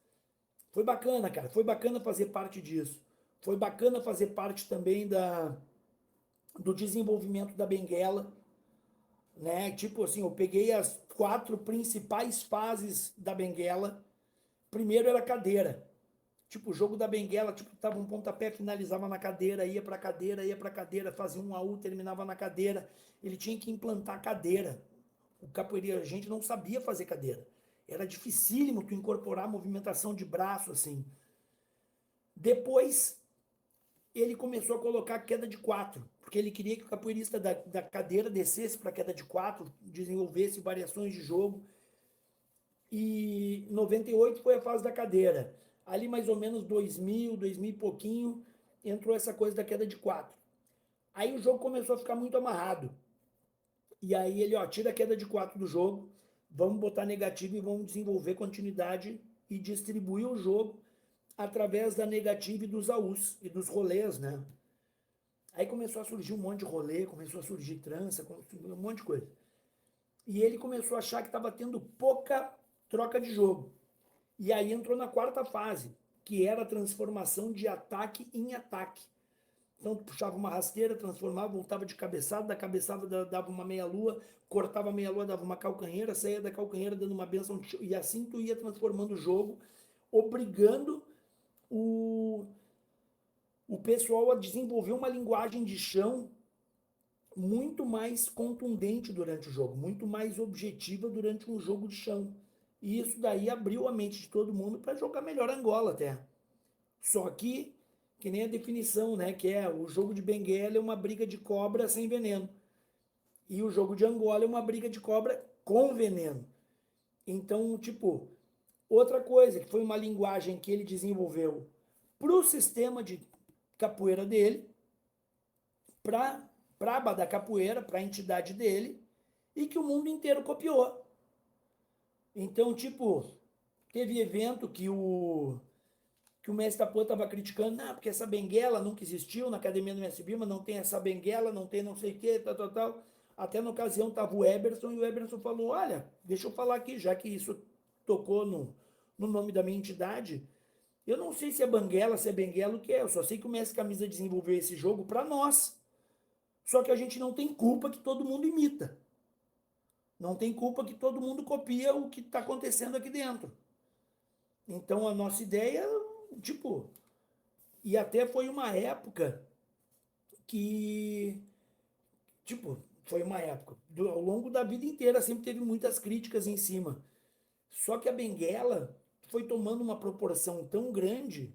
[SPEAKER 3] foi bacana, cara. Foi bacana fazer parte disso. Foi bacana fazer parte também do desenvolvimento da Benguela, né? Tipo assim, eu peguei as 4 principais fases da Benguela. Primeiro era cadeira. Tipo, o jogo da Benguela, tipo, tava um pontapé, finalizava na cadeira, ia pra cadeira, fazia um AU, terminava na cadeira. Ele tinha que implantar a cadeira. O capoeira, a gente não sabia fazer cadeira. Era dificílimo tu incorporar a movimentação de braço, assim. Depois, ele começou a colocar queda de 4, porque ele queria que o capoeirista da cadeira descesse para queda de 4, desenvolvesse variações de jogo. E 98 foi a fase da cadeira. Ali mais ou menos 2000, 2000 e pouquinho, entrou essa coisa da queda de 4. Aí o jogo começou a ficar muito amarrado. E aí ele, ó, tira a queda de 4 do jogo, vamos botar negativo e vamos desenvolver continuidade e distribuir o jogo através da negativa e dos AUs e dos rolês, né? Aí começou a surgir um monte de rolê, começou a surgir trança, um monte de coisa. E ele começou a achar que estava tendo pouca troca de jogo. E aí entrou na 4ª fase, que era a transformação de ataque em ataque. Então tu puxava uma rasteira, transformava, voltava de cabeçada, da cabeçada dava uma meia-lua, cortava a meia-lua, dava uma calcanheira, saía da calcanheira dando uma benção, e assim tu ia transformando o jogo, obrigando o pessoal a desenvolver uma linguagem de chão muito mais contundente durante o jogo, muito mais objetiva durante um jogo de chão. E isso daí abriu a mente de todo mundo para jogar melhor Angola até. Só que nem a definição, né? Que é o jogo de Benguela é uma briga de cobra sem veneno. E o jogo de Angola é uma briga de cobra com veneno. Então, tipo, outra coisa, que foi uma linguagem que ele desenvolveu para o sistema de capoeira dele, para a aba da capoeira, para a entidade dele, e que o mundo inteiro copiou. Então, tipo, Teve evento que o mestre Tapô estava criticando, não, porque essa benguela nunca existiu na academia do mestre Bima, não tem essa benguela, não tem não sei o que, tal, tal, tal. Até na ocasião estava o Eberson, e o Eberson falou, olha, deixa eu falar aqui, já que isso tocou no nome da minha entidade, eu não sei se é banguela, se é benguela, o que é, eu só sei que o mestre Camisa desenvolveu esse jogo para nós, só que a gente não tem culpa que todo mundo imita. Não tem culpa que todo mundo copia o que está acontecendo aqui dentro. Então a nossa ideia, tipo, e até foi uma época que, tipo, foi uma época, ao longo da vida inteira sempre teve muitas críticas em cima. Só que a Benguela foi tomando uma proporção tão grande,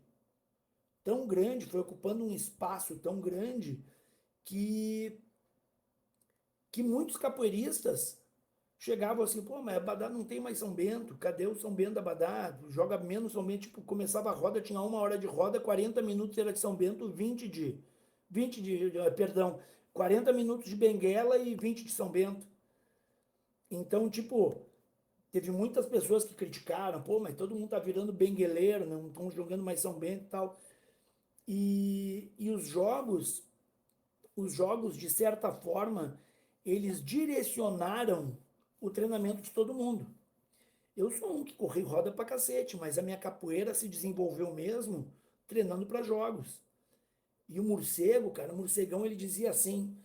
[SPEAKER 3] foi ocupando um espaço tão grande que, que muitos capoeiristas chegavam assim, pô, mas Abadá não tem mais São Bento, cadê o São Bento da Abadá? Joga menos São Bento, tipo, começava a roda, tinha 1 hora de roda, 40 minutos era de São Bento, 40 minutos de Benguela e 20 de São Bento. Então, tipo, teve muitas pessoas que criticaram, pô, mas todo mundo tá virando bengueleiro, não estão jogando mais São Bento e tal. E os jogos, de certa forma, eles direcionaram o treinamento de todo mundo. Eu sou um que corri roda pra cacete, mas a minha capoeira se desenvolveu mesmo treinando para jogos. E o morcego, cara, o morcegão, ele dizia assim,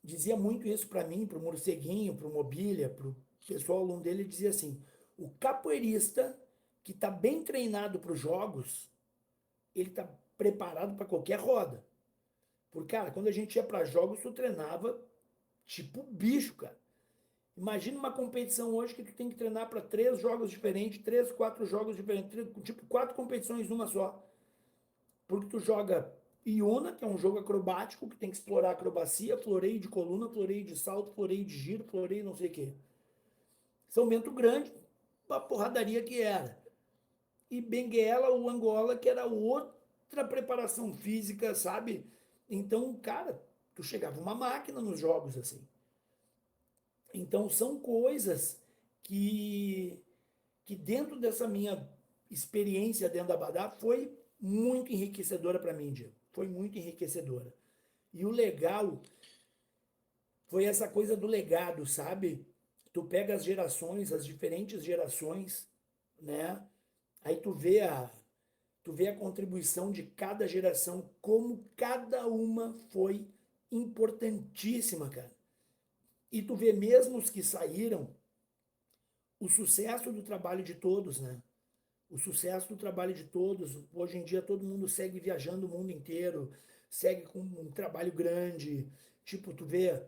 [SPEAKER 3] dizia muito isso para mim, pro morceguinho, pro mobília, pro pessoal aluno dele, ele dizia assim, o capoeirista que tá bem treinado para os jogos, ele tá preparado para qualquer roda. Porque, cara, quando a gente ia para jogos, tu treinava tipo bicho, cara. Imagina uma competição hoje que tu tem que treinar para 3 jogos diferentes, 3, 4 jogos diferentes, tipo 4 competições numa só. Porque tu joga Iuna, que é um jogo acrobático, que tem que explorar acrobacia, floreio de coluna, floreio de salto, floreio de giro, floreio não sei o quê. São Bento Grande, a porradaria que era. E Benguela, o Angola, que era outra preparação física, sabe? Então, cara, tu chegava uma máquina nos jogos, assim. Então, são coisas que, que dentro dessa minha experiência dentro da Badá foi muito enriquecedora para mim, Diego. Foi muito enriquecedora. E o legal foi essa coisa do legado, sabe? Tu pega as gerações, as diferentes gerações, né? Aí tu vê a contribuição de cada geração, como cada uma foi importantíssima, cara. E tu vê mesmo os que saíram, o sucesso do trabalho de todos, né? O sucesso do trabalho de todos. Hoje em dia todo mundo segue viajando o mundo inteiro, segue com um trabalho grande. Tipo, tu vê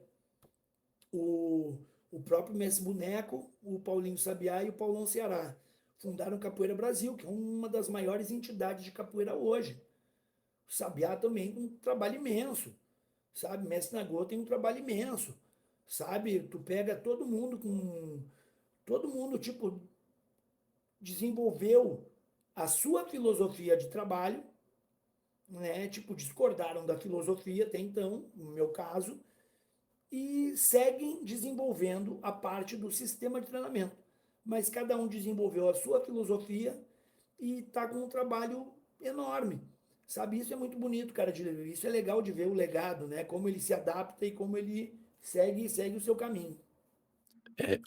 [SPEAKER 3] o, o próprio Mestre Boneco, o Paulinho Sabiá e o Paulão Ceará. Fundaram Capoeira Brasil, que é uma das maiores entidades de capoeira hoje. O Sabiá também tem um trabalho imenso, sabe? Mestre Nagô tem um trabalho imenso, sabe? Tu pega todo mundo com... Todo mundo, tipo, desenvolveu a sua filosofia de trabalho, né? Tipo, discordaram da filosofia até então, no meu caso, e seguem desenvolvendo a parte do sistema de treinamento. Mas cada um desenvolveu a sua filosofia e está com um trabalho enorme. Sabe, isso é muito bonito, cara, isso é legal de ver o legado, né? Como ele se adapta e como ele segue o seu caminho.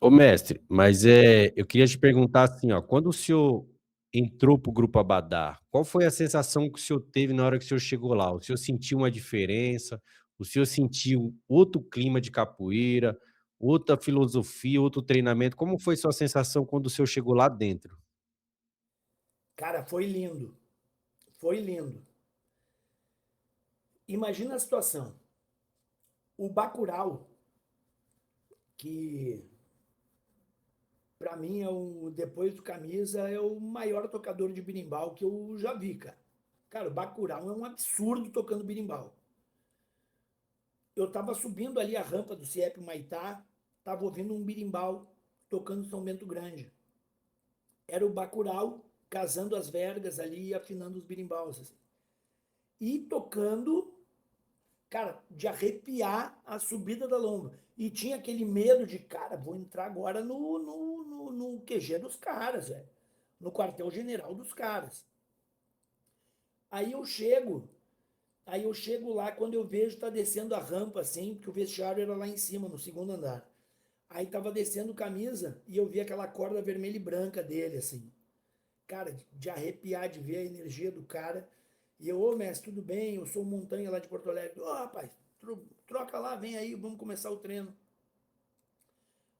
[SPEAKER 2] Ô mestre, mas eu queria te perguntar assim, ó, quando o senhor entrou para o Grupo Abadá, qual foi a sensação que o senhor teve na hora que o senhor chegou lá? O senhor sentiu uma diferença? O senhor sentiu outro clima de capoeira, outra filosofia, outro treinamento? Como foi sua sensação quando o senhor chegou lá dentro?
[SPEAKER 3] Cara, foi lindo. Foi lindo. Imagina a situação. O Bacurau, que para mim depois do Camisa, é o maior tocador de berimbau que eu já vi, cara. Cara, o Bacurau é um absurdo tocando berimbau. Eu tava subindo ali a rampa do CIEP Maitá, tava ouvindo um berimbau tocando São Bento Grande. Era o Bacurau casando as vergas ali e afinando os berimbaus, assim. E tocando, cara, de arrepiar a subida da lomba. E tinha aquele medo de, cara, vou entrar agora no QG dos caras, velho. no quartel-general dos caras. Aí eu chego lá, quando eu vejo, tá descendo a rampa assim, porque o vestiário era lá em cima, no segundo andar. Aí tava descendo camisa e eu vi aquela corda vermelha e branca dele, assim. Cara, de arrepiar, de ver a energia do cara. E eu, ô mestre, tudo bem? Eu sou o Montanha lá de Porto Alegre. Ô rapaz, troca lá, vem aí, vamos começar o treino.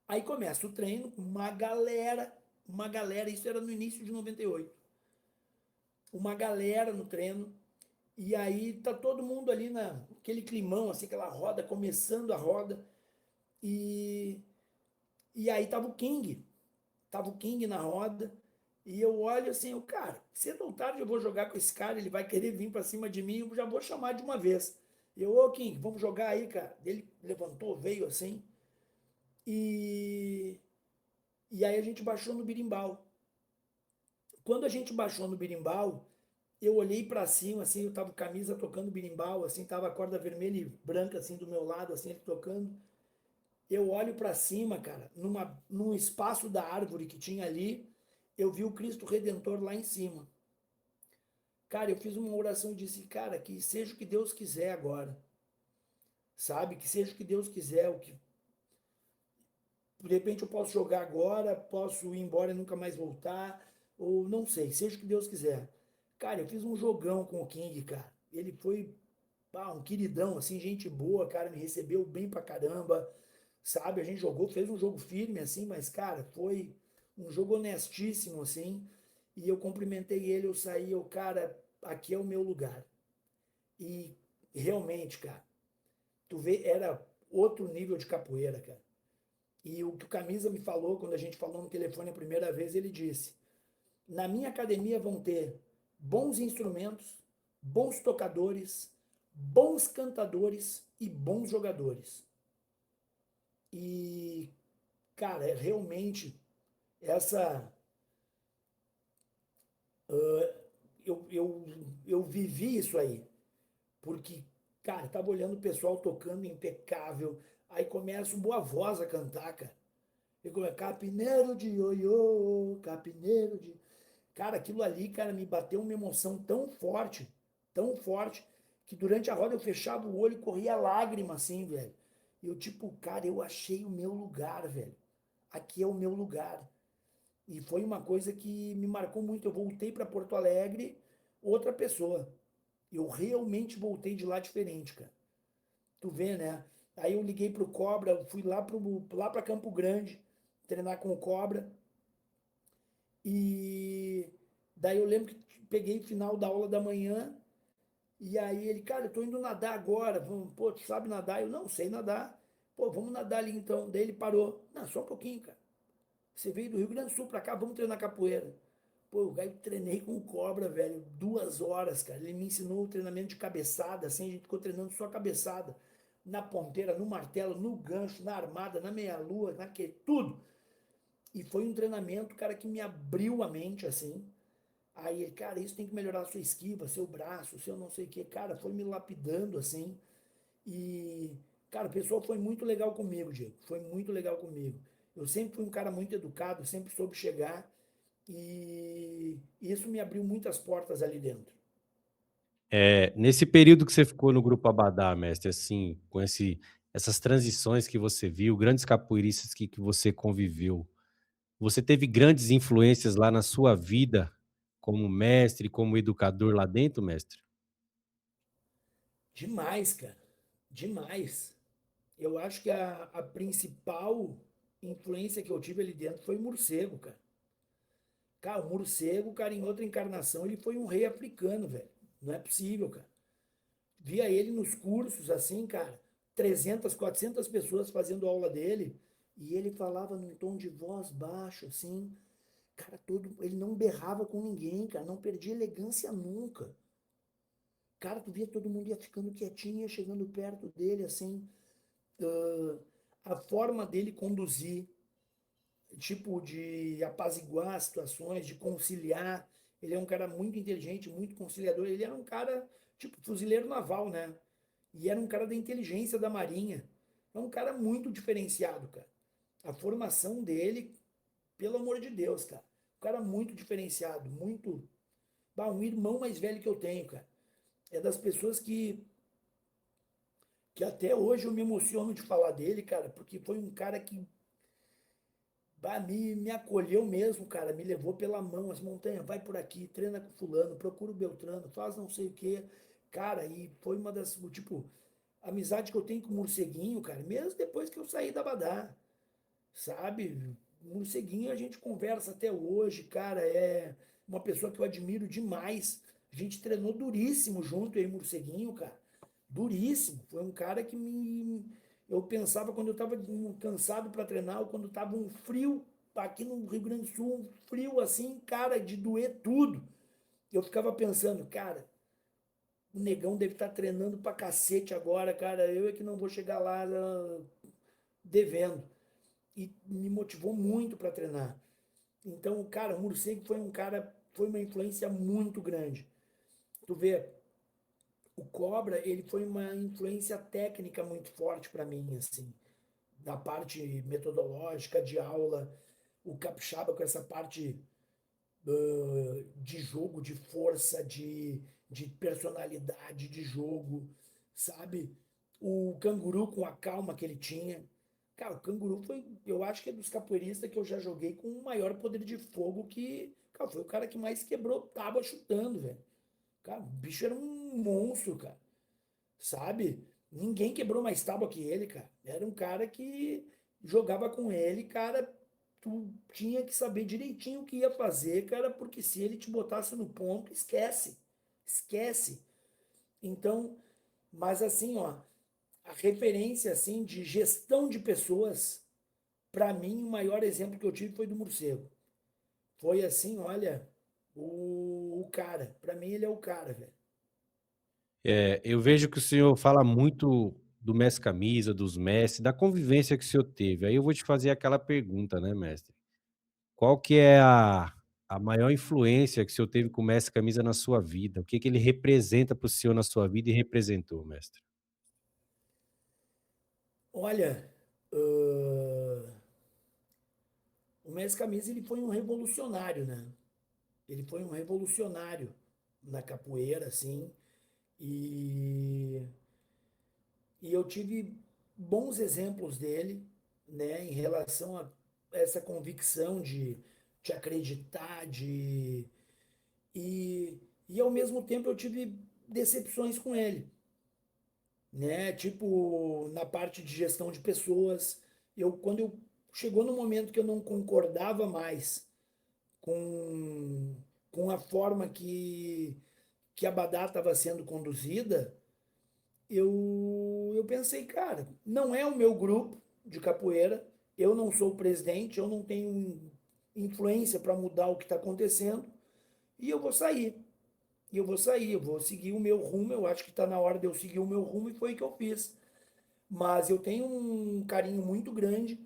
[SPEAKER 3] Aí começa o treino, uma galera, isso era no início de 98. Uma galera no treino, e aí tá todo mundo ali naquele climão, assim, aquela roda, começando a roda, e, e aí tava o King na roda, e eu olho assim, cara, cedo ou tarde eu vou jogar com esse cara, ele vai querer vir para cima de mim, eu já vou chamar de uma vez. Eu, ô King, vamos jogar aí, cara. Ele levantou, veio assim, e, e aí a gente baixou no birimbau. Quando a gente baixou no birimbau, eu olhei para cima, assim, eu tava com camisa tocando birimbau, assim, tava a corda vermelha e branca, assim, do meu lado, assim, ele tocando. Eu olho para cima, cara, num espaço da árvore que tinha ali, eu vi o Cristo Redentor lá em cima. Cara, eu fiz uma oração e disse, cara, que seja o que Deus quiser agora, sabe? Que seja o que Deus quiser, o que de repente eu posso jogar agora, posso ir embora e nunca mais voltar, ou não sei, seja o que Deus quiser. Cara, eu fiz um jogão com o King, cara. Ele foi um queridão, assim, gente boa, cara, me recebeu bem pra caramba, sabe? A gente jogou, fez um jogo firme, assim, mas, cara, foi um jogo honestíssimo, assim. E eu cumprimentei ele, eu saí, eu, cara, aqui é o meu lugar. E realmente, cara, tu vê, era outro nível de capoeira, cara. E o que o Camisa me falou, quando a gente falou no telefone a primeira vez, ele disse: na minha academia vão ter bons instrumentos, bons tocadores, bons cantadores e bons jogadores. E, cara, realmente essa. Eu vivi isso aí, porque, cara, tava olhando o pessoal tocando impecável, aí começa o Boa Voz a cantar, cara. Eu começo, capineiro de ioiô, capineiro de. Cara, aquilo ali, cara, me bateu uma emoção tão forte, que durante a roda eu fechava o olho e corria lágrima, assim, velho. E eu, tipo, cara, eu achei o meu lugar, velho. Aqui é o meu lugar. E foi uma coisa que me marcou muito. Eu voltei para Porto Alegre, outra pessoa. Eu realmente voltei de lá diferente, cara. Tu vê, né? Aí eu liguei pro Cobra, fui lá para Campo Grande, treinar com o Cobra. E daí eu lembro que peguei o final da aula da manhã, e aí ele, cara, eu tô indo nadar agora, vamos, pô, tu sabe nadar? Eu, não, sei nadar. Pô, vamos nadar ali então. Daí ele parou. Não, só um pouquinho, cara. Você veio do Rio Grande do Sul pra cá, vamos treinar capoeira. Pô, eu treinei com o Cobra, velho, 2 horas, cara. Ele me ensinou o treinamento de cabeçada, assim, a gente ficou treinando só cabeçada. Na ponteira, no martelo, no gancho, na armada, na meia-lua, tudo. E foi um treinamento, cara, que me abriu a mente, assim. Aí, cara, isso tem que melhorar a sua esquiva, seu braço, seu não sei o quê. Cara, foi me lapidando, assim. E, cara, o pessoal foi muito legal comigo, Diego. Foi muito legal comigo. Eu sempre fui um cara muito educado, sempre soube chegar. E isso me abriu muitas portas ali dentro.
[SPEAKER 2] Nesse período que você ficou no Grupo Abadá, mestre, assim, com essas transições que você viu, grandes capoeiristas que você conviveu, você teve grandes influências lá na sua vida como mestre, como educador lá dentro, mestre?
[SPEAKER 3] Demais, cara. Demais. Eu acho que a principal influência que eu tive ali dentro foi o morcego, cara. Cara, o morcego, cara, em outra encarnação, ele foi um rei africano, velho. Não é possível, cara. Via ele nos cursos, assim, cara, 300, 400 pessoas fazendo aula dele, e ele falava num tom de voz baixo, assim, cara, ele não berrava com ninguém, cara, não perdia elegância nunca. Cara, tu via todo mundo ia ficando quietinho, ia chegando perto dele, assim, uh, a forma dele conduzir, tipo de apaziguar as situações, de conciliar. Ele é um cara muito inteligente, muito conciliador. Ele era um cara, tipo, fuzileiro naval, né? E era um cara da inteligência da Marinha. É um cara muito diferenciado, cara. A formação dele, pelo amor de Deus, cara. Um cara muito diferenciado, muito. Um irmão mais velho que eu tenho, cara. É das pessoas que até hoje eu me emociono de falar dele, cara, porque foi um cara que me acolheu mesmo, cara, me levou pela mão, as montanhas, vai por aqui, treina com fulano, procura o Beltrano, faz não sei o quê. Cara, e foi uma das, tipo, amizade que eu tenho com o Morceguinho, cara, mesmo depois que eu saí da Badá, sabe? O Morceguinho a gente conversa até hoje, cara, é uma pessoa que eu admiro demais. A gente treinou duríssimo junto, eu e o Morceguinho, cara. Duríssimo. Foi um cara que me. Eu pensava quando eu estava cansado para treinar, ou quando estava um frio aqui no Rio Grande do Sul, um frio assim, cara, de doer tudo. Eu ficava pensando, cara, o negão deve estar treinando pra cacete agora, cara. Eu é que não vou chegar lá devendo. E me motivou muito para treinar. Então, cara, o Murcego foi um cara, foi uma influência muito grande. Tu vê, o Cobra, ele foi uma influência técnica muito forte para mim, assim, na parte metodológica de aula, o Capixaba com essa parte de jogo, de força, de personalidade de jogo, sabe? O Canguru com a calma que ele tinha. Cara, o Canguru foi, eu acho que é dos capoeiristas que eu já joguei com o maior poder de fogo que, cara, foi o cara que mais quebrou tábua chutando, velho. Cara, o bicho era um monstro, cara, sabe? Ninguém quebrou mais tábua que ele, cara. Era um cara que jogava com ele, cara, tu tinha que saber direitinho o que ia fazer, cara, porque se ele te botasse no ponto, esquece. Esquece. Então, mas assim, ó, a referência assim de gestão de pessoas, para mim, o maior exemplo que eu tive foi do Morcego. Foi assim, olha, o cara. Para mim, ele é o cara, velho.
[SPEAKER 2] Eu vejo que o senhor fala muito do mestre camisa, dos mestres, da convivência que o senhor teve. Aí eu vou te fazer aquela pergunta, né, mestre? Qual que é a maior influência que o senhor teve com o mestre camisa na sua vida? O que que ele representa para o senhor na sua vida e representou, mestre?
[SPEAKER 3] Olha, o Mestre Camisa ele foi um revolucionário, né? Ele foi um revolucionário na capoeira, assim, e, e eu tive bons exemplos dele, né, em relação a essa convicção de acreditar, e, e ao mesmo tempo eu tive decepções com ele, né? Tipo, na parte de gestão de pessoas, quando eu chegou no momento que eu não concordava mais com, com a forma que a Badá estava sendo conduzida, eu pensei, cara, não é o meu grupo de capoeira, eu não sou o presidente, eu não tenho influência para mudar o que está acontecendo, e eu vou sair. E eu vou sair, eu vou seguir o meu rumo, eu acho que está na hora de eu seguir o meu rumo, e foi o que eu fiz. Mas eu tenho um carinho muito grande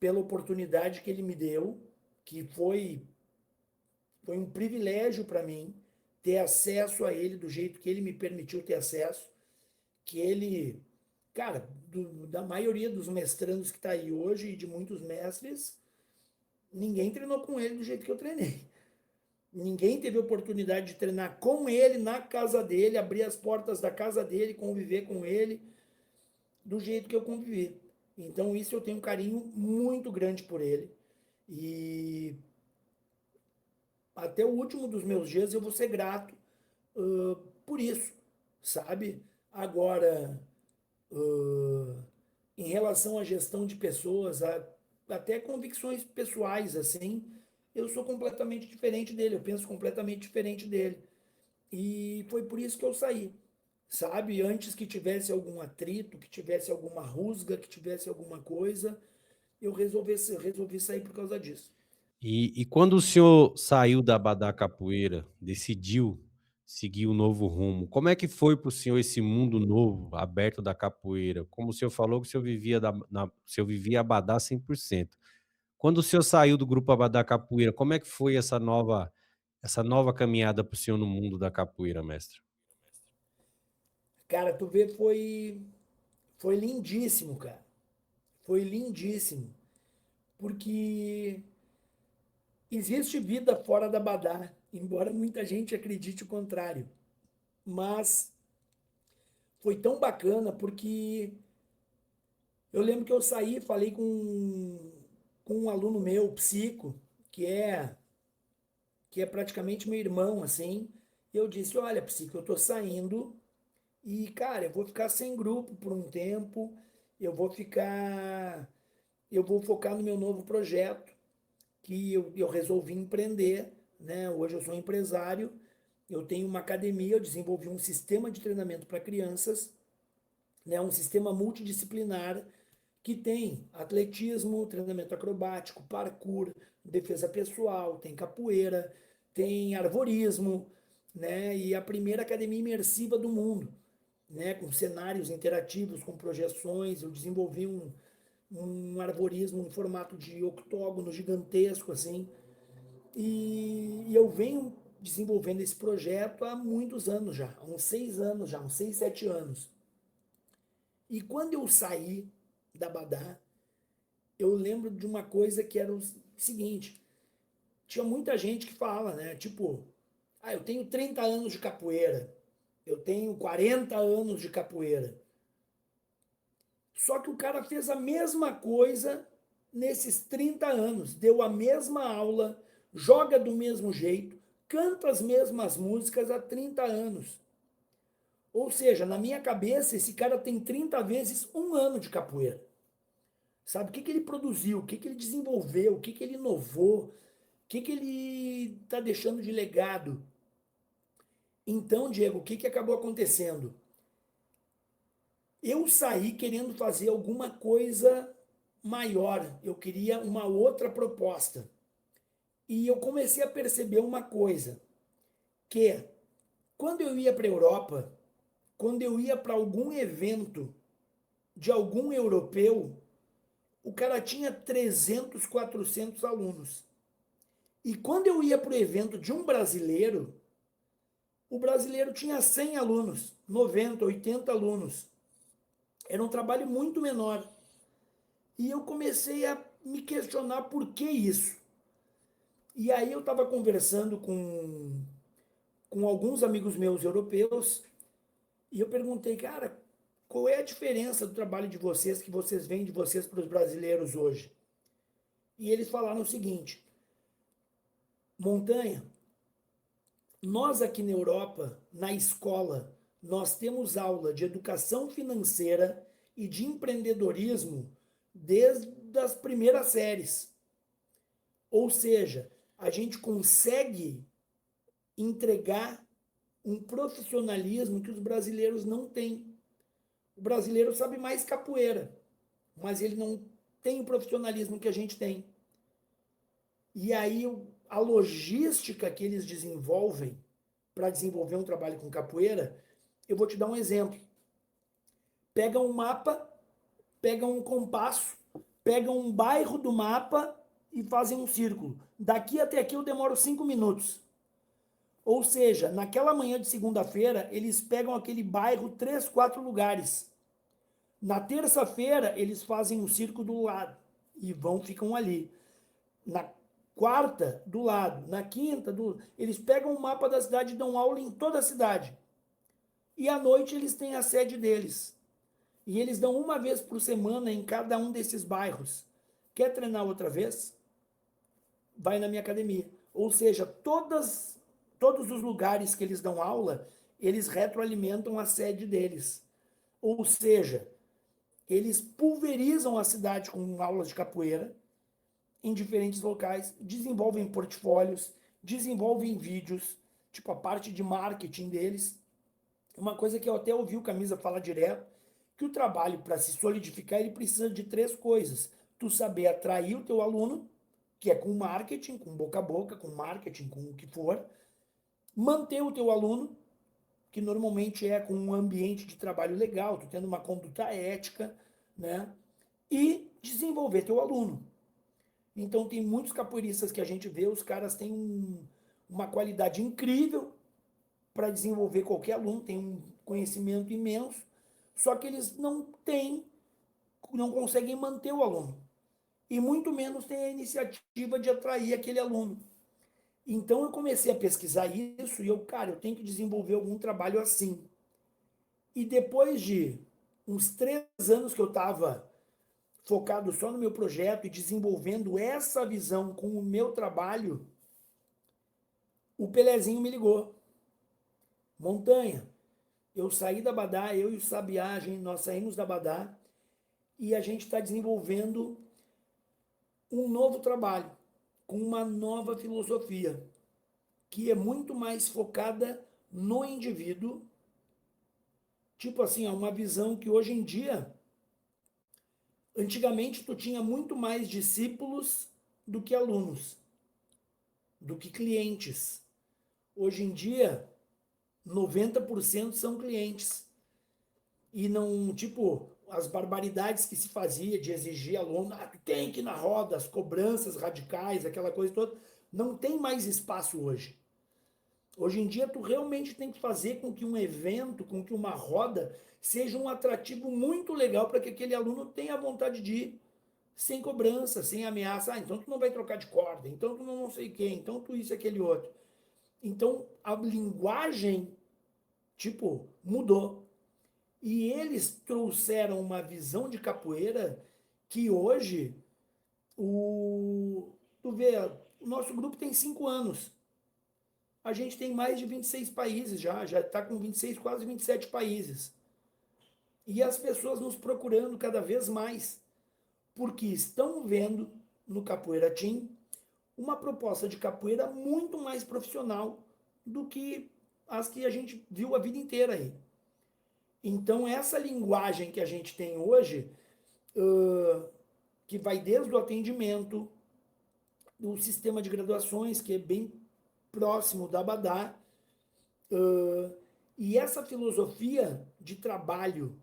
[SPEAKER 3] pela oportunidade que ele me deu, que foi um privilégio para mim ter acesso a ele do jeito que ele me permitiu ter acesso, que ele, cara, da maioria dos mestrandos que está aí hoje e de muitos mestres, ninguém treinou com ele do jeito que eu treinei. Ninguém teve oportunidade de treinar com ele na casa dele, abrir as portas da casa dele, conviver com ele do jeito que eu convivi. Então, isso eu tenho um carinho muito grande por ele. E até o último dos meus dias eu vou ser grato por isso, sabe? Agora, uh, em relação à gestão de pessoas, até convicções pessoais, assim, eu sou completamente diferente dele, eu penso completamente diferente dele. E foi por isso que eu saí, sabe? Antes que tivesse algum atrito, que tivesse alguma rusga, que tivesse alguma coisa, resolvi sair por causa disso.
[SPEAKER 2] E quando o senhor saiu da Badá Capoeira, decidiu seguir um novo rumo, como é que foi para o senhor esse mundo novo, aberto da capoeira? Como o senhor falou que o senhor vivia, o senhor vivia Abadá 100%. Quando o senhor saiu do grupo Abadá Capoeira, como é que foi essa nova caminhada para o senhor no mundo da capoeira, mestre?
[SPEAKER 3] Cara, tu vê, foi lindíssimo, cara. Foi lindíssimo. Porque existe vida fora da Badá, embora muita gente acredite o contrário. Mas foi tão bacana porque eu lembro que eu saí, falei com um aluno meu, psico, que é que é praticamente meu irmão, assim. E eu disse: Olha, psico, eu tô saindo e, cara, eu vou ficar sem grupo por um tempo, eu vou ficar. Eu vou focar no meu novo projeto, que eu resolvi empreender, né? Hoje eu sou empresário, eu tenho uma academia, eu desenvolvi um sistema de treinamento para crianças, né? Um sistema multidisciplinar que tem atletismo, treinamento acrobático, parkour, defesa pessoal, tem capoeira, tem arvorismo, né? E a primeira academia imersiva do mundo, né? Com cenários interativos, com projeções. Eu desenvolvi um arvorismo em formato de octógono gigantesco, assim. E eu venho desenvolvendo esse projeto há muitos anos já, há uns 6 anos já, uns 6, 7 anos. E quando eu saí da Badá, eu lembro de uma coisa que era o seguinte: tinha muita gente que fala, né? Tipo, eu tenho 30 anos de capoeira, eu tenho 40 anos de capoeira. Só que o cara fez a mesma coisa nesses 30 anos, deu a mesma aula, joga do mesmo jeito, canta as mesmas músicas há 30 anos. Ou seja, na minha cabeça, esse cara tem 30 vezes um ano de capoeira. Sabe o que ele produziu, o que ele desenvolveu, o que ele inovou, o que ele está deixando de legado. Então, Diego, o que acabou acontecendo? Eu saí querendo fazer alguma coisa maior, eu queria uma outra proposta. E eu comecei a perceber uma coisa, que quando eu ia para a Europa, quando eu ia para algum evento de algum europeu, o cara tinha 300, 400 alunos. E quando eu ia para o evento de um brasileiro, o brasileiro tinha 100 alunos, 90, 80 alunos. Era um trabalho muito menor. E eu comecei a me questionar por que isso. E aí eu estava conversando com alguns amigos meus europeus e eu perguntei, cara, qual é a diferença do trabalho de vocês, que vocês veem de vocês para os brasileiros hoje? E eles falaram o seguinte: Montanha, nós aqui na Europa, na escola, nós temos aula de educação financeira e de empreendedorismo desde as primeiras séries. Ou seja, a gente consegue entregar um profissionalismo que os brasileiros não têm. O brasileiro sabe mais capoeira, mas ele não tem o profissionalismo que a gente tem. E aí a logística que eles desenvolvem para desenvolver um trabalho com capoeira, eu vou te dar um exemplo. Pega um mapa, pega um compasso, pega um bairro do mapa e fazem um círculo. Daqui até aqui eu demoro 5 minutos. Ou seja, naquela manhã de segunda-feira, eles pegam aquele bairro 3, 4 lugares. Na terça-feira, eles fazem um círculo do lado e ficam ali. Na quarta, do lado. Na quinta, eles pegam o mapa da cidade e dão aula em toda a cidade. E à noite eles têm a sede deles. E eles dão uma vez por semana em cada um desses bairros. Quer treinar outra vez? Vai na minha academia. Ou seja, todos os lugares que eles dão aula, eles retroalimentam a sede deles. Ou seja, eles pulverizam a cidade com aulas de capoeira em diferentes locais, desenvolvem portfólios, desenvolvem vídeos, tipo a parte de marketing deles. Uma coisa que eu até ouvi o Camisa falar direto, que o trabalho, para se solidificar, ele precisa de 3 coisas. Tu saber atrair o teu aluno, que é com marketing, com boca a boca, com marketing, com o que for. Manter o teu aluno, que normalmente é com um ambiente de trabalho legal, tu tendo uma conduta ética, né? E desenvolver teu aluno. Então tem muitos capoeiristas que a gente vê, os caras têm uma qualidade incrível para desenvolver qualquer aluno, tem um conhecimento imenso, só que eles não conseguem manter o aluno. e muito menos tem a iniciativa de atrair aquele aluno. Então eu comecei a pesquisar isso e cara, eu tenho que desenvolver algum trabalho assim. E depois de uns 3 anos que eu estava focado só no meu projeto e desenvolvendo essa visão com o meu trabalho, o Pelezinho me ligou. Montanha, eu saí da Badá, eu e o Sabiá, nós saímos da Badá e a gente está desenvolvendo um novo trabalho, com uma nova filosofia, que é muito mais focada no indivíduo. Tipo assim, é uma visão que hoje em dia, antigamente tu tinha muito mais discípulos do que alunos, do que clientes. Hoje em dia, 90% são clientes. E não, tipo, as barbaridades que se fazia de exigir aluno, tu tem que ir na roda, as cobranças radicais, aquela coisa toda, não tem mais espaço hoje. Hoje em dia, tu realmente tem que fazer com que um evento, com que uma roda, seja um atrativo muito legal para que aquele aluno tenha vontade de ir, sem cobrança, sem ameaça. Ah, então tu não vai trocar de corda, então tu não sei quem, então tu isso e aquele outro. Então, a linguagem, tipo, mudou. E eles trouxeram uma visão de capoeira que hoje, tu vê, o nosso grupo tem 5 anos. A gente tem mais de 26 países já está com 26, quase 27 países. E as pessoas nos procurando cada vez mais, porque estão vendo no Capoeira Team uma proposta de capoeira muito mais profissional do que as que a gente viu a vida inteira aí. Então, essa linguagem que a gente tem hoje, que vai desde o atendimento, do sistema de graduações, que é bem próximo da Abadá, e essa filosofia de trabalho,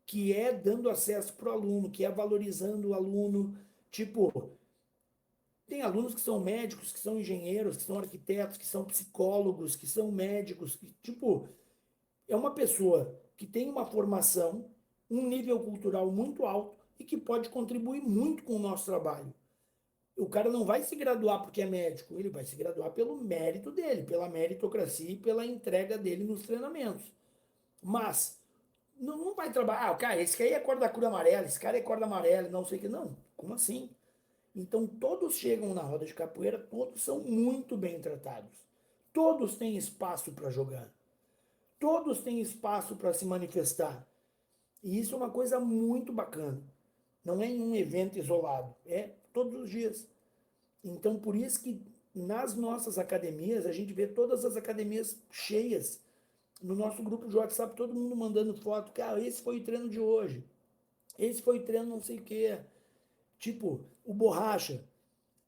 [SPEAKER 3] que é dando acesso para o aluno, que é valorizando o aluno, tipo, tem alunos que são médicos, que são engenheiros, que são arquitetos, que são psicólogos, que são médicos, que, tipo, é uma pessoa que tem uma formação, um nível cultural muito alto e que pode contribuir muito com o nosso trabalho. O cara não vai se graduar porque é médico, ele vai se graduar pelo mérito dele, pela meritocracia e pela entrega dele nos treinamentos. Mas não vai trabalhar, cara, esse aí é corda crua amarela, esse cara é corda amarela, não sei o que. Não, como assim? Então todos chegam na roda de capoeira, todos são muito bem tratados. Todos têm espaço para jogar. Todos têm espaço para se manifestar. E isso é uma coisa muito bacana. Não é em um evento isolado, é todos os dias. Então, por isso que nas nossas academias, a gente vê todas as academias cheias. No nosso grupo de WhatsApp, todo mundo mandando foto. Cara, esse foi o treino de hoje. Esse foi o treino não sei o quê. Tipo, o Borracha,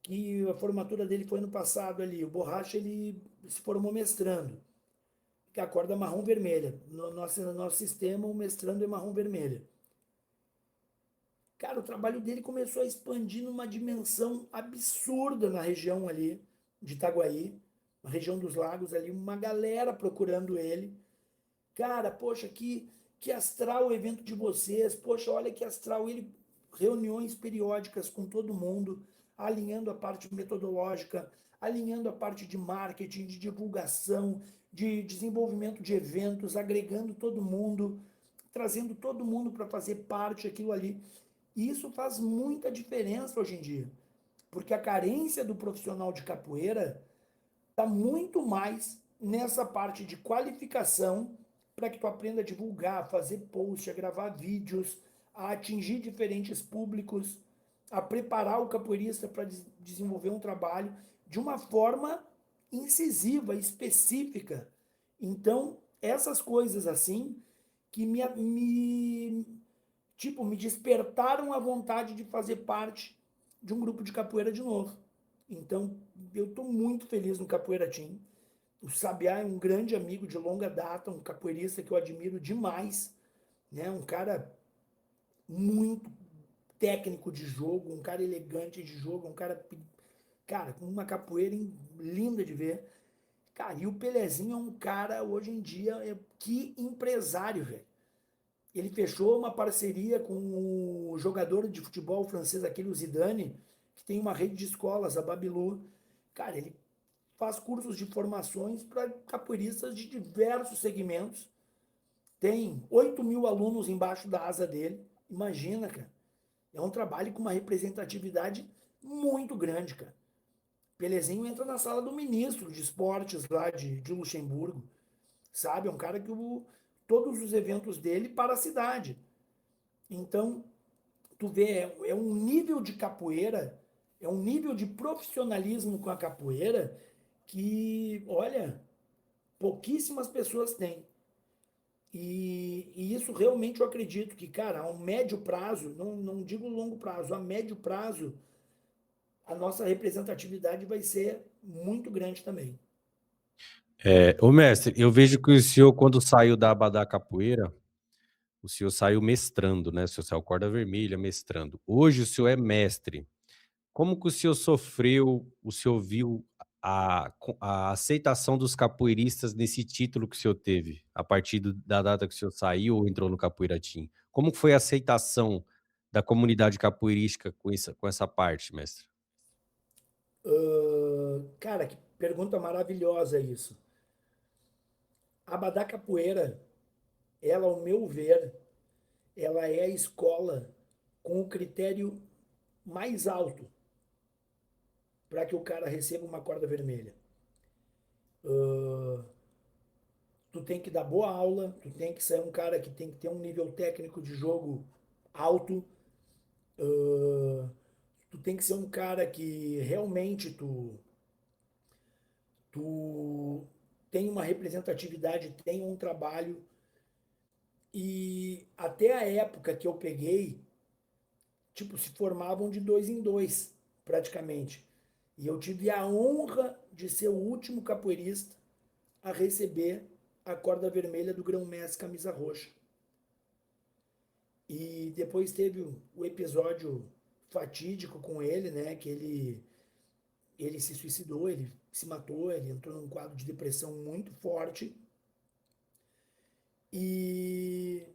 [SPEAKER 3] que a formatura dele foi ano passado ali. O Borracha, ele se formou mestrando. Que é a corda marrom vermelha. No nosso sistema, o mestrando é marrom vermelha. Cara, o trabalho dele começou a expandir numa dimensão absurda na região ali de Itaguaí, na região dos lagos ali, uma galera procurando ele. Cara, poxa, que astral o evento de vocês. Poxa, olha que astral ele, reuniões periódicas com todo mundo, alinhando a parte metodológica, alinhando a parte de marketing, de divulgação, de desenvolvimento de eventos, agregando todo mundo, trazendo todo mundo para fazer parte daquilo ali. E isso faz muita diferença hoje em dia, porque a carência do profissional de capoeira está muito mais nessa parte de qualificação para que tu aprenda a divulgar, a fazer post, a gravar vídeos, a atingir diferentes públicos, a preparar o capoeirista para desenvolver um trabalho de uma forma incisiva, específica. Então, essas coisas assim que me despertaram a vontade de fazer parte de um grupo de capoeira de novo. Então, eu estou muito feliz no Capoeira Team. O Sabiá é um grande amigo de longa data, um capoeirista que eu admiro demais, né? Um cara muito técnico de jogo, um cara elegante de jogo, um cara, com uma capoeira linda de ver. Cara, e o Pelezinho é um cara, hoje em dia, que empresário, velho. ele fechou uma parceria com o jogador de futebol francês, aquele o Zidane, que tem uma rede de escolas, a Babilu. Cara, ele faz cursos de formações para capoeiristas de diversos segmentos. Tem 8.000 alunos embaixo da asa dele. Imagina, cara. É um trabalho com uma representatividade muito grande, cara. Pelezinho entra na sala do ministro de esportes lá de Luxemburgo, sabe? É um cara que todos os eventos dele para a cidade. Então, tu vê, é um nível de capoeira, é um nível de profissionalismo com a capoeira que, olha, pouquíssimas pessoas têm. E isso realmente eu acredito que, cara, a um médio prazo, não digo longo prazo, a médio prazo, a nossa representatividade vai ser muito grande também.
[SPEAKER 2] Ô mestre, eu vejo que o senhor, quando saiu da Abadá Capoeira, o senhor saiu mestrando, né? O senhor saiu corda vermelha, mestrando. Hoje o senhor é mestre. Como que o senhor sofreu, o senhor viu a aceitação dos capoeiristas nesse título que o senhor teve, a partir da data que o senhor saiu ou entrou no Capoeiratim? Como que foi a aceitação da comunidade capoeirística com essa parte, mestre?
[SPEAKER 3] Cara, que pergunta maravilhosa isso. A Abadá Capoeira, ela, ao meu ver, ela é a escola com o critério mais alto para que o cara receba uma corda vermelha. Tu tem que dar boa aula, tu tem que ser um cara que tem que ter um nível técnico de jogo alto, tu tem que ser um cara que realmente tu tem uma representatividade, tem um trabalho. E até a época que eu peguei, tipo, se formavam de dois em dois, praticamente. E eu tive a honra de ser o último capoeirista a receber a corda vermelha do grão-mestre camisa roxa. E depois teve o episódio fatídico com ele, né? Que ele se suicidou, ele se matou, ele entrou num quadro de depressão muito forte. E,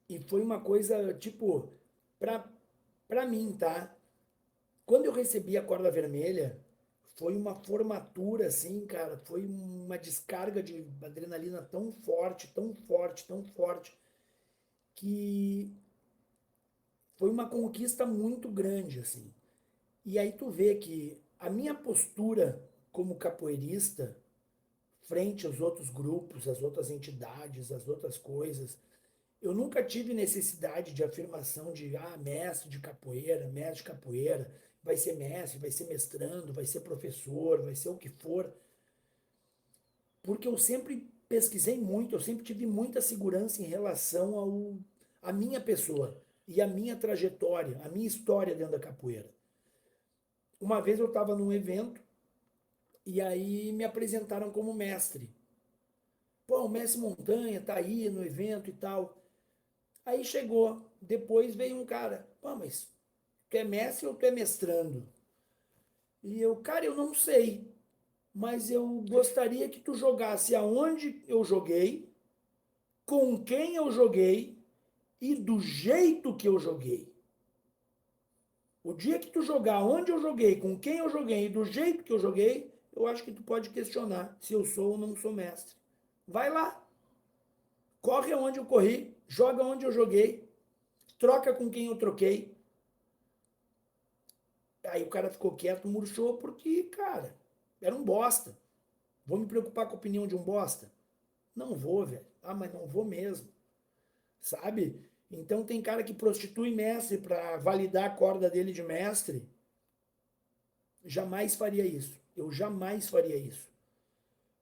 [SPEAKER 3] e foi uma coisa, tipo, pra, pra mim, tá? Quando eu recebi a corda vermelha, foi uma formatura, assim, cara, foi uma descarga de adrenalina tão forte, tão forte, tão forte, que foi uma conquista muito grande, assim. E aí tu vê que a minha postura como capoeirista, frente aos outros grupos, às outras entidades, às outras coisas, eu nunca tive necessidade de afirmação de, mestre de capoeira, vai ser mestre, vai ser mestrando, vai ser professor, vai ser o que for, porque eu sempre pesquisei muito, eu sempre tive muita segurança em relação à minha pessoa e à minha trajetória, à minha história dentro da capoeira. Uma vez eu estava num evento e aí me apresentaram como mestre. Pô, o mestre Montanha tá aí no evento e tal. Aí chegou, depois veio um cara, pô, mas tu é mestre ou tu é mestrando? E eu, cara, eu não sei, mas eu gostaria que tu jogasse aonde eu joguei, com quem eu joguei e do jeito que eu joguei. O dia que tu jogar onde eu joguei, com quem eu joguei e do jeito que eu joguei, eu acho que tu pode questionar se eu sou ou não sou mestre. Vai lá, corre aonde eu corri, joga onde eu joguei, troca com quem eu troquei. Aí o cara ficou quieto, murchou, porque, cara, era um bosta. Vou me preocupar com a opinião de um bosta? Não vou, velho. Ah, mas não vou mesmo. Sabe? Então tem cara que prostitui mestre para validar a corda dele de mestre. Jamais faria isso. Eu jamais faria isso.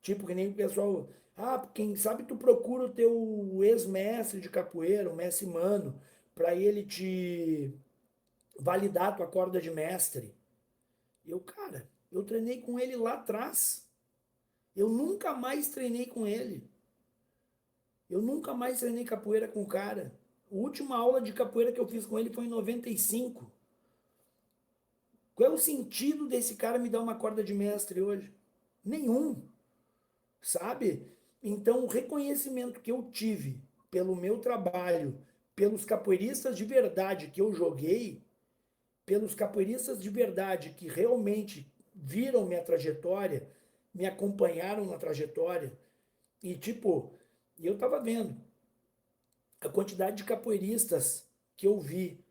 [SPEAKER 3] Tipo, que nem o pessoal. Ah, quem sabe tu procura o teu ex-mestre de capoeira, o mestre Mano, para ele te validar a tua corda de mestre. Eu, cara, eu treinei com ele lá atrás. Eu nunca mais treinei com ele. Eu nunca mais treinei capoeira com o cara. A última aula de capoeira que eu fiz com ele foi em 95. Qual é o sentido desse cara me dar uma corda de mestre hoje? Nenhum, sabe? Então, o reconhecimento que eu tive pelo meu trabalho, pelos capoeiristas de verdade que eu joguei, pelos capoeiristas de verdade que realmente viram minha trajetória, me acompanharam na trajetória, e tipo, eu tava vendo a quantidade de capoeiristas que eu vi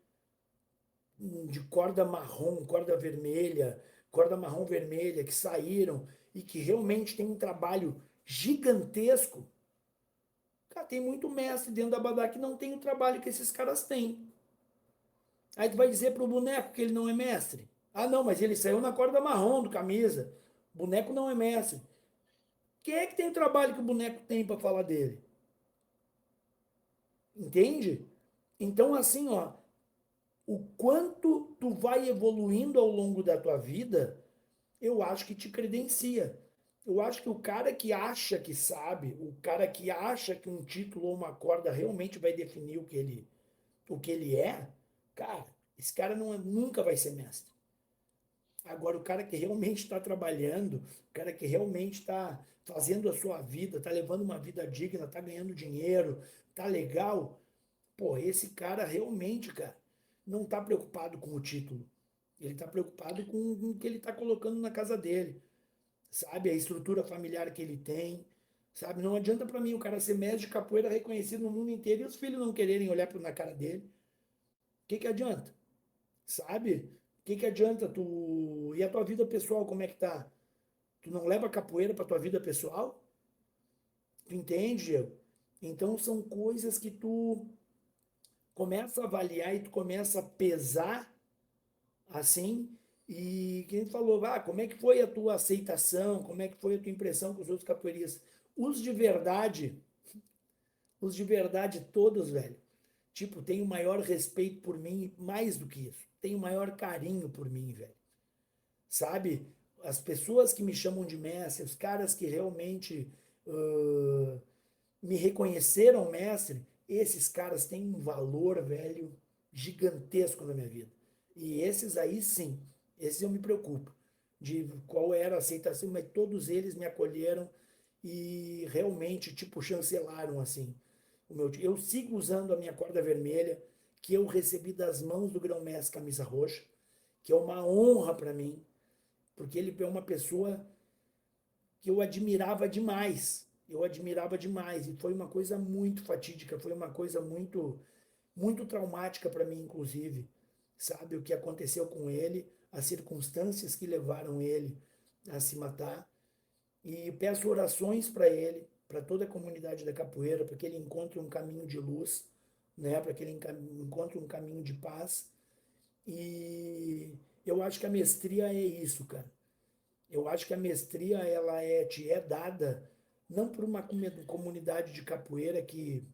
[SPEAKER 3] de corda marrom vermelha, que saíram e que realmente tem um trabalho gigantesco. Cara, tem muito mestre dentro da Abadá que não tem o trabalho que esses caras têm. Aí tu vai dizer pro boneco que ele não é mestre. Ah, não, mas ele saiu na corda marrom do camisa. O boneco não é mestre. Quem é que tem o trabalho que o boneco tem para falar dele? Entende? Então, assim, ó, o quanto tu vai evoluindo ao longo da tua vida, eu acho que te credencia. Eu acho que o cara que acha que sabe, o cara que acha que um título ou uma corda realmente vai definir o que ele é, cara, esse cara nunca vai ser mestre. Agora, o cara que realmente está trabalhando, o cara que realmente está fazendo a sua vida, está levando uma vida digna, está ganhando dinheiro, tá legal, pô, esse cara realmente, cara, não está preocupado com o título. Ele está preocupado com o que ele está colocando na casa dele, sabe? A estrutura familiar que ele tem, sabe? Não adianta para mim o cara ser mestre de capoeira reconhecido no mundo inteiro e os filhos não quererem olhar na cara dele. O que adianta? Sabe? O que adianta tu... E a tua vida pessoal, como é que tá? Tu não leva capoeira para tua vida pessoal? Tu entende, Diego? Então são coisas que tu começa a avaliar e tu começa a pesar assim, e quem falou, como é que foi a tua aceitação, como é que foi a tua impressão com os outros capoeiristas? Os de verdade, os de verdade todos, velho, tipo, tem o maior respeito por mim, mais do que isso, tem o maior carinho por mim, velho, sabe? As pessoas que me chamam de mestre, os caras que realmente me reconheceram mestre, esses caras têm um valor, velho, gigantesco na minha vida. E esses aí sim, esses eu me preocupo de qual era a aceitação, mas todos eles me acolheram e realmente, tipo, chancelaram assim. Eu sigo usando a minha corda vermelha, que eu recebi das mãos do grão-mestre Camisa Roxa, que é uma honra para mim, porque ele é uma pessoa que eu admirava demais. Eu admirava demais. E foi uma coisa muito fatídica, foi uma coisa muito traumática para mim, inclusive. Sabe o que aconteceu com ele, as circunstâncias que levaram ele a se matar. E peço orações para ele, para toda a comunidade da capoeira, para que ele encontre um caminho de luz, né? Para que ele encontre um caminho de paz. E eu acho que a mestria é isso, cara. Eu acho que a mestria te é dada não por uma comunidade de capoeira que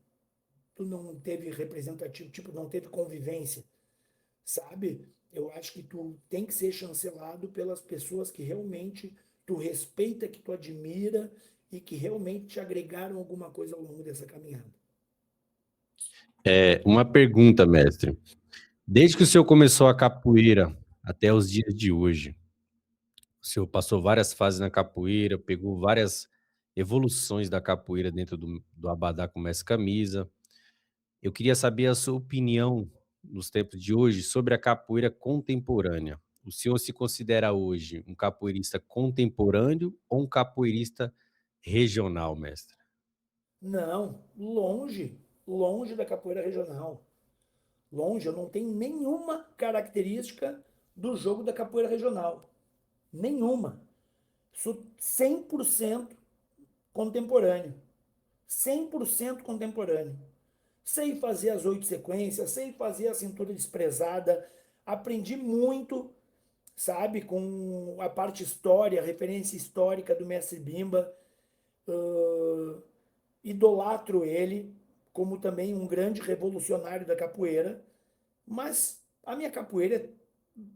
[SPEAKER 3] tu não teve representativo, tipo, não teve convivência, sabe? Eu acho que tu tem que ser chancelado pelas pessoas que realmente tu respeita, que tu admira e que realmente te agregaram alguma coisa ao longo dessa caminhada.
[SPEAKER 2] Uma pergunta, mestre. Desde que o senhor começou a capoeira até os dias de hoje, o senhor passou várias fases na capoeira, pegou várias evoluções da capoeira dentro do Abadá com Mestre Camisa. Eu queria saber a sua opinião nos tempos de hoje sobre a capoeira contemporânea. O senhor se considera hoje um capoeirista contemporâneo ou um capoeirista regional, mestre?
[SPEAKER 3] Não, longe, longe da capoeira regional. Longe, eu não tenho nenhuma característica do jogo da capoeira regional. Nenhuma. Sou 100% contemporâneo. 100% contemporâneo. Sei fazer as 8 sequências, sei fazer a cintura desprezada. Aprendi muito, sabe, com a parte história, a referência histórica do mestre Bimba. Idolatro ele como também um grande revolucionário da capoeira, mas a minha capoeira é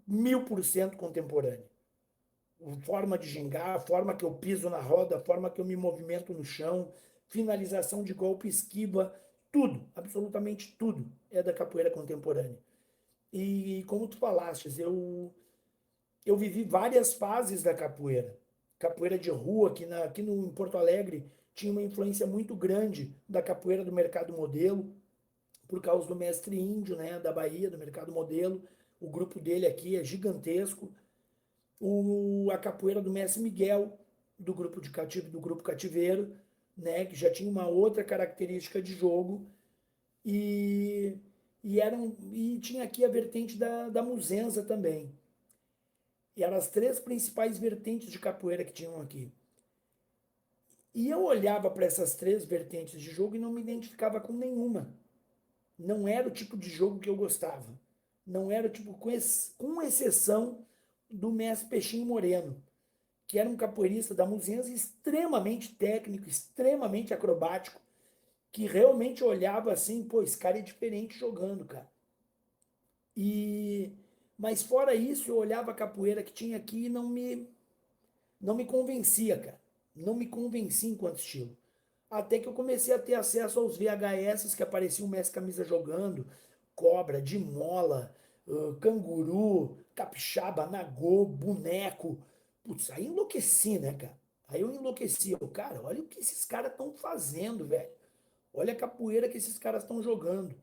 [SPEAKER 3] 1000% contemporânea. A forma de gingar, a forma que eu piso na roda, a forma que eu me movimento no chão, finalização de golpe, esquiva, tudo, absolutamente tudo é da capoeira contemporânea. E como tu falaste, eu vivi várias fases da capoeira. Capoeira de rua, aqui em Porto Alegre, tinha uma influência muito grande da capoeira do mercado modelo, por causa do mestre índio, né, da Bahia, do mercado modelo. O grupo dele aqui é gigantesco. A capoeira do mestre Miguel, do grupo Cativeiro, né, que já tinha uma outra característica de jogo. E, e tinha aqui a vertente da Muzenza também. E eram as três principais vertentes de capoeira que tinham aqui. E eu olhava para essas três vertentes de jogo e não me identificava com nenhuma. Não era o tipo de jogo que eu gostava. Não era o tipo, com exceção do mestre Peixinho Moreno, que era um capoeirista da Muzenza extremamente técnico, extremamente acrobático, que realmente olhava assim, pô, esse cara é diferente jogando, cara. Mas fora isso, eu olhava a capoeira que tinha aqui e não me convencia, cara. Não me convencia enquanto estilo. Até que eu comecei a ter acesso aos VHS que apareciam o Mestre Camisa jogando, Cobra, de Mola, Canguru, Capixaba, Nagô, Boneco. Putz, aí enlouqueci, né, cara? Aí eu enlouqueci. Cara, olha o que esses caras estão fazendo, velho. Olha a capoeira que esses caras estão jogando.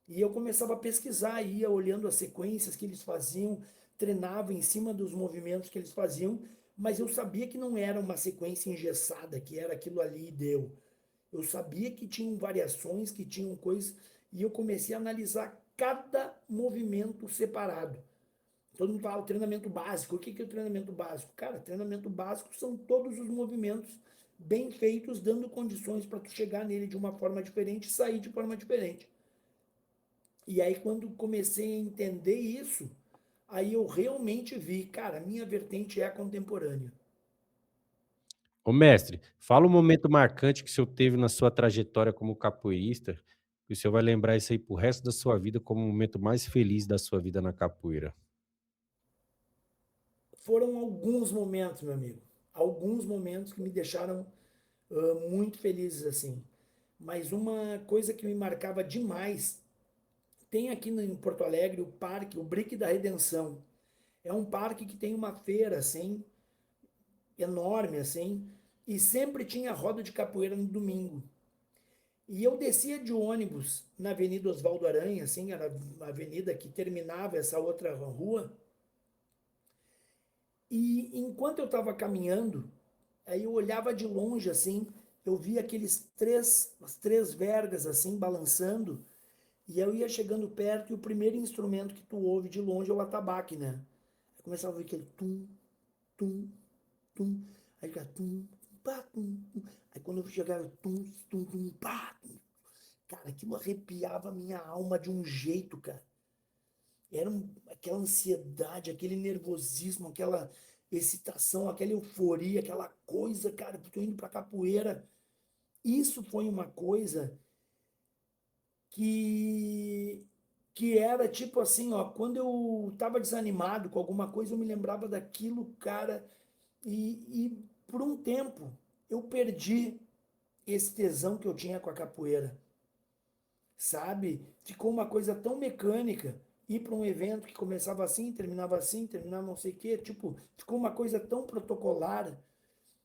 [SPEAKER 3] E eu começava a pesquisar, ia olhando as sequências que eles faziam, treinava em cima dos movimentos que eles faziam, mas eu sabia que não era uma sequência engessada, que era aquilo ali e deu. Eu sabia que tinham variações, que tinham coisas, e eu comecei a analisar cada movimento separado. Todo mundo fala o treinamento básico. O que é o treinamento básico? Cara, treinamento básico são todos os movimentos bem feitos, dando condições para tu chegar nele de uma forma diferente e sair de forma diferente. E aí, quando comecei a entender isso, aí eu realmente vi, cara, a minha vertente é a contemporânea.
[SPEAKER 2] Ô, mestre, fala um momento marcante que o senhor teve na sua trajetória como capoeirista, que o senhor vai lembrar isso aí pro resto da sua vida como o momento mais feliz da sua vida na capoeira.
[SPEAKER 3] Foram alguns momentos, meu amigo, alguns momentos que me deixaram muito felizes assim. Mas uma coisa que me marcava demais, tem aqui em Porto Alegre o parque, o Brick da Redenção. É um parque que tem uma feira assim, enorme assim, e sempre tinha roda de capoeira no domingo. E eu descia de ônibus na Avenida Oswaldo Aranha, assim, era a avenida que terminava essa outra rua. E enquanto eu estava caminhando, aí eu olhava de longe, assim, eu via as três vergas, assim, balançando. E eu ia chegando perto e o primeiro instrumento que tu ouve de longe é o atabaque, né? Aí começava a ouvir aquele tum, tum, tum. Aí ficava tum, pá, tum, tum. Aí quando eu chegava, tum, tum, tum, pá, tum. Cara, aquilo arrepiava a minha alma de um jeito, cara. Era aquela ansiedade, aquele nervosismo, aquela excitação, aquela euforia, aquela coisa, cara, porque eu indo pra capoeira. Isso foi uma coisa que que era tipo assim, ó, quando eu tava desanimado com alguma coisa, eu me lembrava daquilo, cara, e por um tempo eu perdi esse tesão que eu tinha com a capoeira, sabe? Ficou uma coisa tão mecânica. Ir para um evento que começava assim, terminava não sei o quê, tipo, ficou uma coisa tão protocolar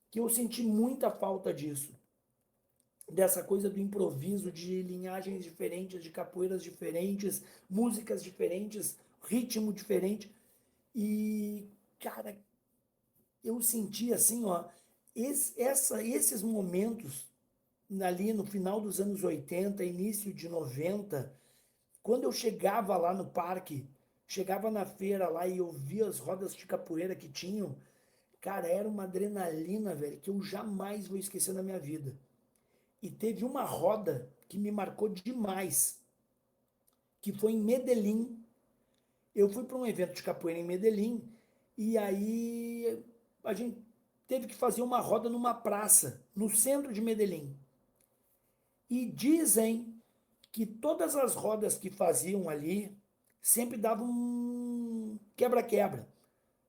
[SPEAKER 3] que eu senti muita falta disso. Dessa coisa do improviso, de linhagens diferentes, de capoeiras diferentes, músicas diferentes, ritmo diferente. E, cara, eu senti assim, ó, esses momentos ali no final dos anos 80, início de 90, quando eu chegava lá no parque, chegava na feira lá e eu via as rodas de capoeira que tinham, cara, era uma adrenalina, velho, que eu jamais vou esquecer na minha vida. E teve uma roda que me marcou demais, que foi em Medellín. Eu fui para um evento de capoeira em Medellín e aí a gente teve que fazer uma roda numa praça, no centro de Medellín. E dizem que todas as rodas que faziam ali sempre davam um quebra-quebra.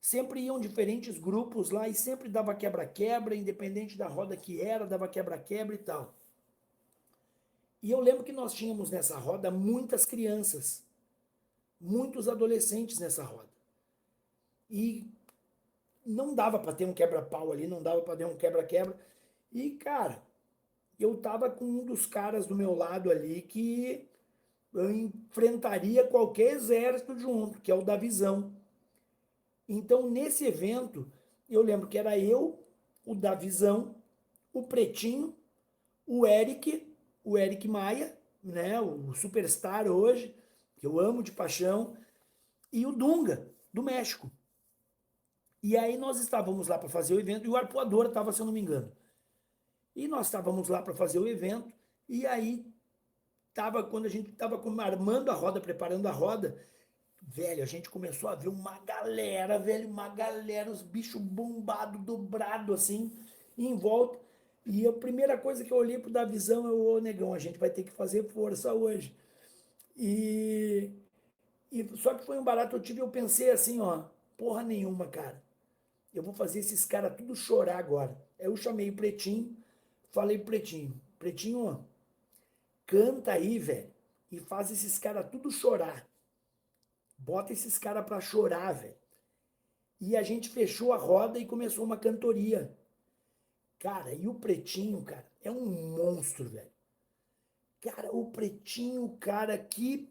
[SPEAKER 3] Sempre iam diferentes grupos lá e sempre dava quebra-quebra, independente da roda que era, dava quebra-quebra e tal. E eu lembro que nós tínhamos nessa roda muitas crianças, muitos adolescentes nessa roda. E não dava para ter um quebra-pau ali, não dava para ter um quebra-quebra. E, cara, eu tava com um dos caras do meu lado ali que eu enfrentaria qualquer exército junto, que é o da Visão. Então, nesse evento, eu lembro que era eu, o da Visão, o Pretinho, o Eric Maia, né, o superstar hoje, que eu amo de paixão, e o Dunga, do México. E aí nós estávamos lá para fazer o evento, e o Arpoador estava, se eu não me engano. E nós estávamos lá para fazer o evento, e aí quando a gente estava armando a roda, preparando a roda, velho, a gente começou a ver uma galera, velho, uma galera, os bichos bombados, dobrados assim, em volta. E a primeira coisa que eu olhei pro Davizão é o negão, a gente vai ter que fazer força hoje. E, só que foi um barato, eu pensei assim, ó, porra nenhuma, cara. Eu vou fazer esses caras tudo chorar agora. Aí eu chamei o Pretinho, falei pro Pretinho, Pretinho, ó, canta aí, velho, e faz esses caras tudo chorar. Bota esses caras pra chorar, velho. E a gente fechou a roda e começou uma cantoria. Cara, e o Pretinho, cara, é um monstro, velho. Cara, o Pretinho, cara, que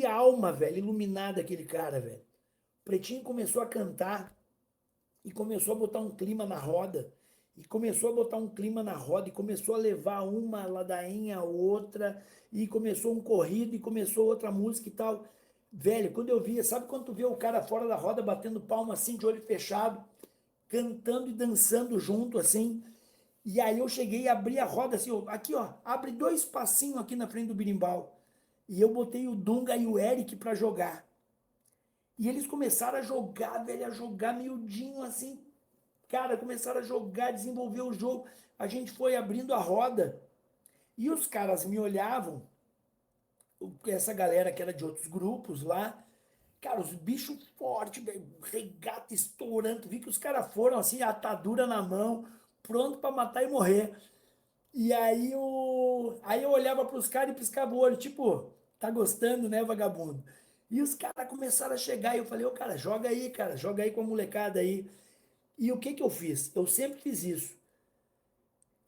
[SPEAKER 3] alma, velho, iluminada aquele cara, velho. O Pretinho começou a cantar e começou a botar um clima na roda. E começou a botar um clima na roda e começou a levar uma ladainha a outra. E começou um corrido e começou outra música e tal. Velho, quando eu via, sabe quando tu vê o cara fora da roda batendo palma assim, de olho fechado, cantando e dançando junto assim? E aí eu cheguei e abri a roda assim, ó, aqui ó, abre 2 passinhos aqui na frente do birimbau. E eu botei o Dunga e o Eric pra jogar. E eles começaram a jogar, velho, a jogar miudinho assim. Cara, começaram a jogar, desenvolver o jogo. A gente foi abrindo a roda. E os caras me olhavam, essa galera que era de outros grupos lá. Cara, os bichos fortes, velho, regata estourando. Vi que os caras foram assim, atadura na mão, pronto pra matar e morrer. E aí eu olhava pros caras e piscava o olho, tipo, tá gostando, né, vagabundo? E os caras começaram a chegar e eu falei, ô cara, joga aí com a molecada aí. E o que que eu fiz? Eu sempre fiz isso.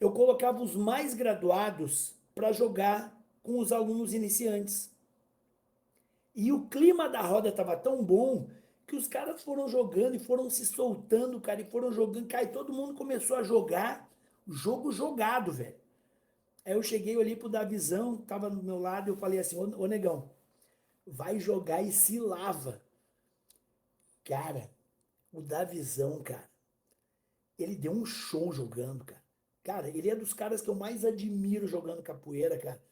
[SPEAKER 3] Eu colocava os mais graduados para jogar com os alunos iniciantes. E o clima da roda estava tão bom que os caras foram jogando e foram se soltando, cara, e foram jogando, cara, e todo mundo começou a jogar, jogo jogado, velho. Aí eu cheguei ali pro Davizão, tava do meu lado, eu falei assim, ô negão, vai jogar e se lava. Cara, o Davizão, cara, ele deu um show jogando, cara. Cara, ele é dos caras que eu mais admiro jogando capoeira, cara.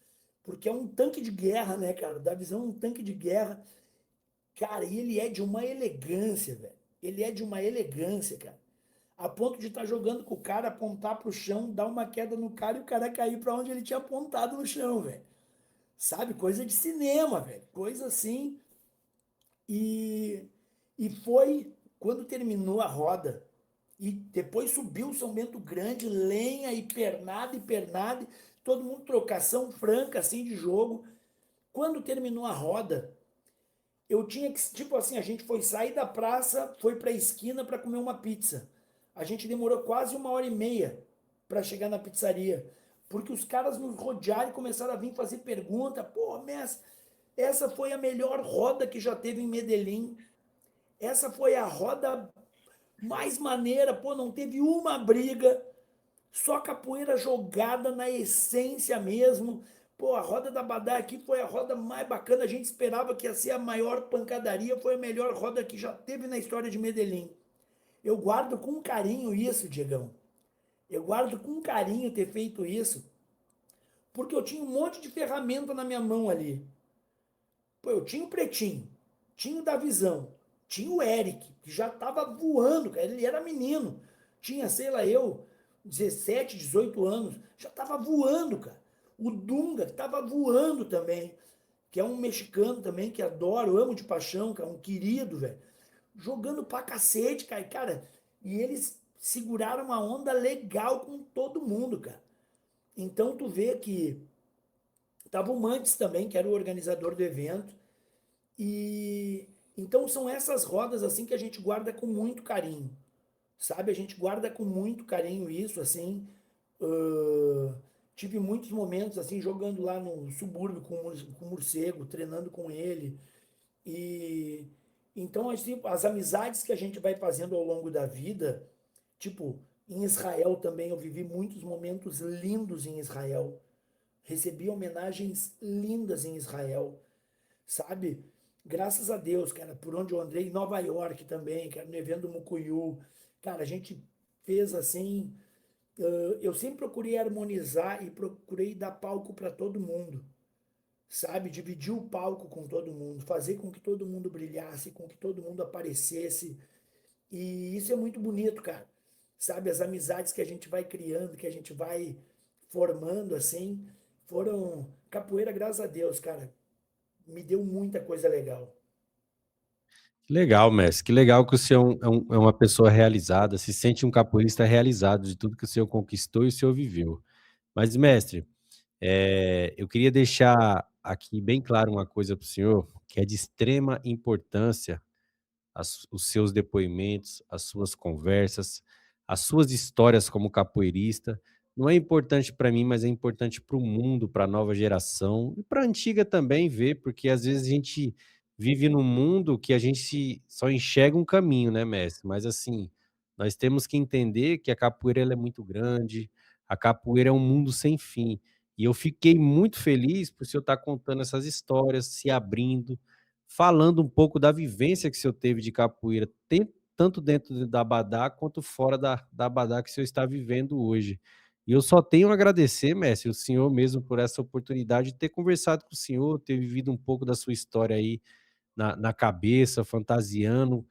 [SPEAKER 3] Porque é um tanque de guerra, né, cara? O Davizão é um tanque de guerra. Cara, e ele é de uma elegância, velho. Ele é de uma elegância, cara. A ponto de estar jogando com o cara, apontar pro chão, dar uma queda no cara e o cara cair pra onde ele tinha apontado no chão, velho. Sabe? Coisa de cinema, velho. Coisa assim. E, e foi quando terminou a roda. E depois subiu o São Bento Grande, lenha e pernada, todo mundo trocação franca assim de jogo. Quando terminou a roda, eu tinha que, tipo assim, a gente foi sair da praça, foi para a esquina para comer uma pizza. A gente demorou quase 1h30 para chegar na pizzaria, porque os caras nos rodearam e começaram a vir fazer pergunta. Pô, mestre, essa foi a melhor roda que já teve em Medellín. Essa foi a roda mais maneira, pô, não teve uma briga, só capoeira jogada na essência mesmo. Pô, a roda da Badá aqui foi a roda mais bacana, a gente esperava que ia ser a maior pancadaria, foi a melhor roda que já teve na história de Medellín. Eu guardo com carinho isso, Diegão. Eu guardo com carinho ter feito isso, porque eu tinha um monte de ferramenta na minha mão ali. Pô, eu tinha o Pretinho, tinha o Davizão, tinha o Eric, que já tava voando, cara, ele era menino. Tinha, sei lá, eu, 17, 18 anos, já tava voando, cara. O Dunga, que tava voando também, que é um mexicano também, que adoro, amo de paixão, cara, um querido, velho. Jogando pra cacete, cara, e eles seguraram a onda legal com todo mundo, cara. Então tu vê que tava o Mantes também, que era o organizador do evento. E então são essas rodas assim que a gente guarda com muito carinho, sabe? A gente guarda com muito carinho isso assim. Ah, tive muitos momentos assim, jogando lá no subúrbio com o morcego, treinando com ele. E então as amizades que a gente vai fazendo ao longo da vida, tipo, em Israel também eu vivi muitos momentos lindos em Israel. Recebi homenagens lindas em Israel, sabe? Graças a Deus, cara, por onde eu andei, em Nova York também, cara, no evento do Mucuyu. Cara, a gente fez assim. Eu sempre procurei harmonizar e procurei dar palco para todo mundo, sabe? Dividir o palco com todo mundo, fazer com que todo mundo brilhasse, com que todo mundo aparecesse. E isso é muito bonito, cara. Sabe? As amizades que a gente vai criando, que a gente vai formando assim, foram capoeira, graças a Deus, cara. Me deu muita coisa legal.
[SPEAKER 2] Que legal, mestre. Que legal que o senhor é uma pessoa realizada, se sente um capoeirista realizado de tudo que o senhor conquistou e o senhor viveu. Mas, mestre, eu queria deixar aqui bem claro uma coisa para o senhor, que é de extrema importância os seus depoimentos, as suas conversas, as suas histórias como capoeirista. Não é importante para mim, mas é importante para o mundo, para a nova geração e para a antiga também ver, porque às vezes a gente vive num mundo que a gente só enxerga um caminho, né, mestre? Mas assim, nós temos que entender que a capoeira ela é muito grande, a capoeira é um mundo sem fim. E eu fiquei muito feliz por o senhor estar contando essas histórias, se abrindo, falando um pouco da vivência que o senhor teve de capoeira, tanto dentro da Abadá quanto fora da Abadá que o senhor está vivendo hoje. E eu só tenho a agradecer, mestre, o senhor mesmo por essa oportunidade de ter conversado com o senhor, ter vivido um pouco da sua história aí na cabeça, fantasiando.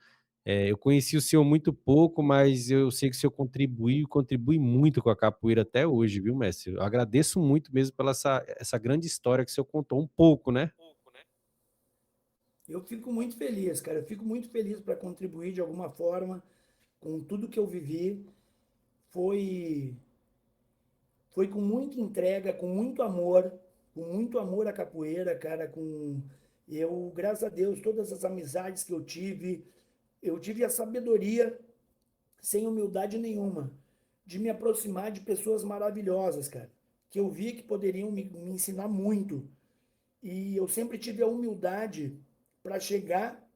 [SPEAKER 2] Eu conheci o senhor muito pouco, mas eu sei que o senhor contribuiu e contribui muito com a capoeira até hoje, viu, mestre? Eu agradeço muito mesmo pela essa grande história que o senhor contou, um pouco, né?
[SPEAKER 3] Eu fico muito feliz, cara. Eu fico muito feliz para contribuir de alguma forma com tudo que eu vivi. Foi foi com muita entrega, com muito amor à capoeira, cara, com eu, graças a Deus, todas as amizades que eu tive a sabedoria, sem humildade nenhuma, de me aproximar de pessoas maravilhosas, cara, que eu vi que poderiam me ensinar muito. E eu sempre tive a humildade para chegar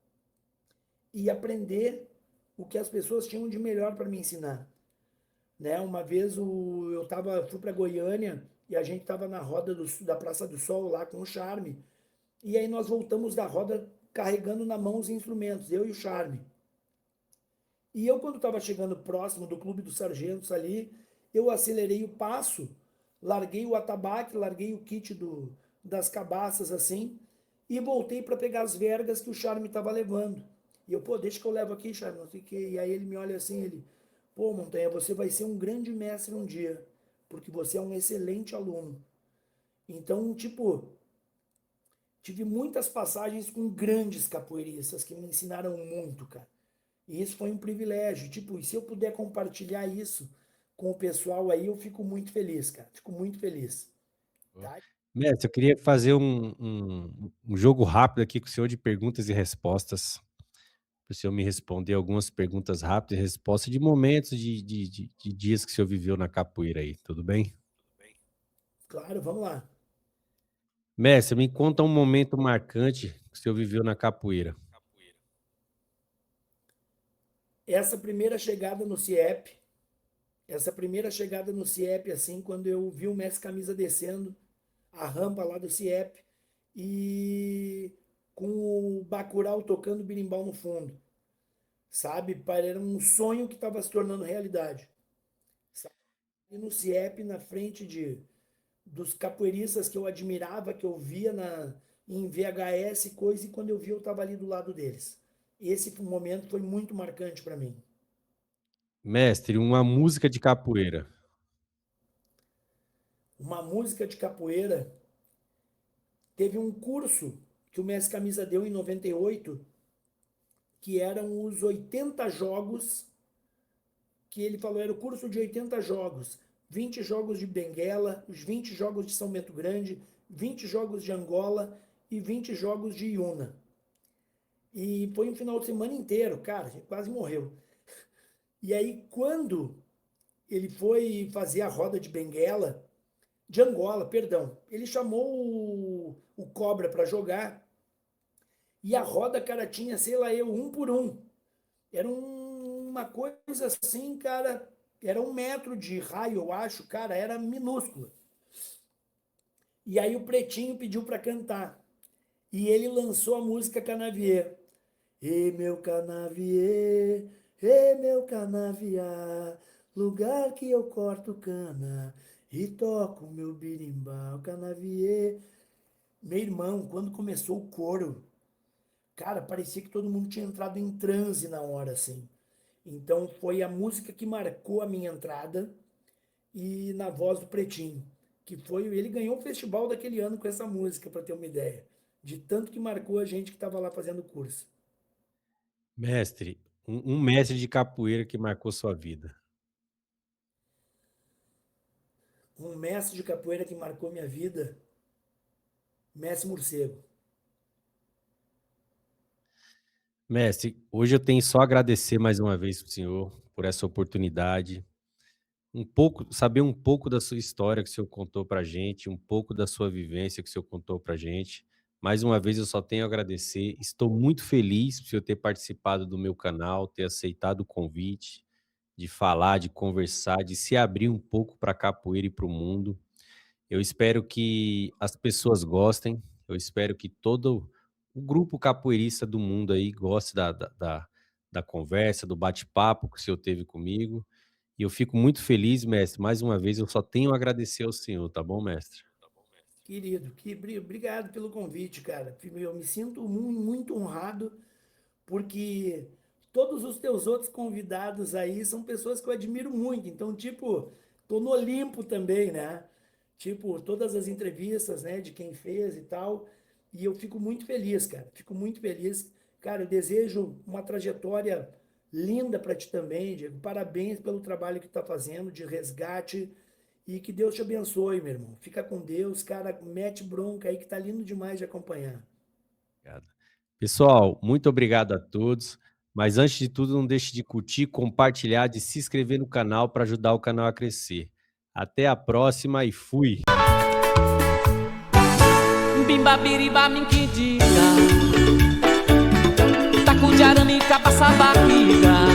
[SPEAKER 3] e aprender o que as pessoas tinham de melhor para me ensinar. Né? Uma vez fui para Goiânia e a gente estava na roda da Praça do Sol lá com o Charme. E aí nós voltamos da roda carregando na mão os instrumentos, eu e o Charme. E eu, quando estava chegando próximo do Clube dos Sargentos ali, eu acelerei o passo, larguei o atabaque, larguei o kit das cabaças assim, e voltei para pegar as vergas que o Charme estava levando. E eu, pô, deixa que eu levo aqui, Charme, não sei o quê. E aí ele me olha assim, ele, pô, Montanha, você vai ser um grande mestre um dia, porque você é um excelente aluno. Então, tipo, tive muitas passagens com grandes capoeiristas que me ensinaram muito, cara. E isso foi um privilégio. Tipo, e se eu puder compartilhar isso com o pessoal aí, eu fico muito feliz, cara. Fico muito feliz. Tá?
[SPEAKER 2] Mestre, eu queria fazer um jogo rápido aqui com o senhor de perguntas e respostas. Para o senhor me responder algumas perguntas rápidas e respostas de momentos, de dias que o senhor viveu na capoeira aí, tudo bem?
[SPEAKER 3] Claro, vamos lá.
[SPEAKER 2] Mestre, me conta um momento marcante que o senhor viveu na capoeira.
[SPEAKER 3] Essa primeira chegada no CIEP, essa primeira chegada no CIEP, assim, quando eu vi o mestre Camisa descendo a rampa lá do CIEP e com o Bacurau tocando berimbau no fundo, sabe? Era um sonho que estava se tornando realidade. Sabe? E no CIEP, na frente dos capoeiristas que eu admirava, que eu via em VHS e coisa, e quando eu vi, eu estava ali do lado deles. Esse momento foi muito marcante para mim.
[SPEAKER 2] Mestre, uma música de capoeira.
[SPEAKER 3] Uma música de capoeira, teve um curso que o Mestre Camisa deu em 98, que eram os 80 jogos, que ele falou, era o curso de 80 jogos, 20 jogos de Benguela, os 20 jogos de São Bento Grande, 20 jogos de Angola e 20 jogos de Iuna. E foi um final de semana inteiro, cara, a gente quase morreu. E aí, quando ele foi fazer a roda de Benguela, de Angola, perdão. Ele chamou o Cobra para jogar e a roda, cara, tinha, sei lá, um por um. Era uma coisa assim, cara, era 1 metro de raio, eu acho, cara, era minúscula. E aí o Pretinho pediu para cantar. E ele lançou a música Canaviê. E meu canaviê, e meu canaviá, lugar que eu corto cana e toco meu birimbau, canaviê. Meu irmão, quando começou o coro, cara, parecia que todo mundo tinha entrado em transe na hora, assim. Então foi a música que marcou a minha entrada e na voz do Pretinho, que foi, ele ganhou o festival daquele ano com essa música, para ter uma ideia, de tanto que marcou a gente que estava lá fazendo o curso.
[SPEAKER 2] Mestre, um mestre de capoeira que marcou sua vida.
[SPEAKER 3] Um mestre de capoeira que marcou minha vida, Mestre Morcego.
[SPEAKER 2] Mestre, hoje eu tenho só a agradecer mais uma vez pro senhor por essa oportunidade. Saber um pouco da sua história que o senhor contou pra gente, um pouco da sua vivência que o senhor contou pra gente. Mais uma vez eu só tenho a agradecer. Estou muito feliz por o senhor ter participado do meu canal, ter aceitado o convite de falar, de conversar, de se abrir um pouco para a capoeira e para o mundo. Eu espero que as pessoas gostem, eu espero que todo o grupo capoeirista do mundo aí goste da conversa, do bate-papo que o senhor teve comigo. E eu fico muito feliz, mestre. Mais uma vez, eu só tenho a agradecer ao senhor, tá bom, mestre?
[SPEAKER 3] Querido, obrigado pelo convite, cara. Eu me sinto muito honrado, porque todos os teus outros convidados aí são pessoas que eu admiro muito. Então, tipo, tô no Olimpo também, né? Tipo, todas as entrevistas, né, de quem fez e tal. E eu fico muito feliz, cara. Fico muito feliz. Cara, eu desejo uma trajetória linda para ti também, Diego. Parabéns pelo trabalho que tu tá fazendo de resgate e que Deus te abençoe, meu irmão. Fica com Deus, cara. Mete bronca aí que tá lindo demais de acompanhar.
[SPEAKER 2] Obrigado. Pessoal, muito obrigado a todos. Mas antes de tudo, não deixe de curtir, compartilhar, de se inscrever no canal para ajudar o canal a crescer. Até a próxima e fui!
[SPEAKER 1] Bimba biriba minquidiga, taco de arame, cabaça barriga.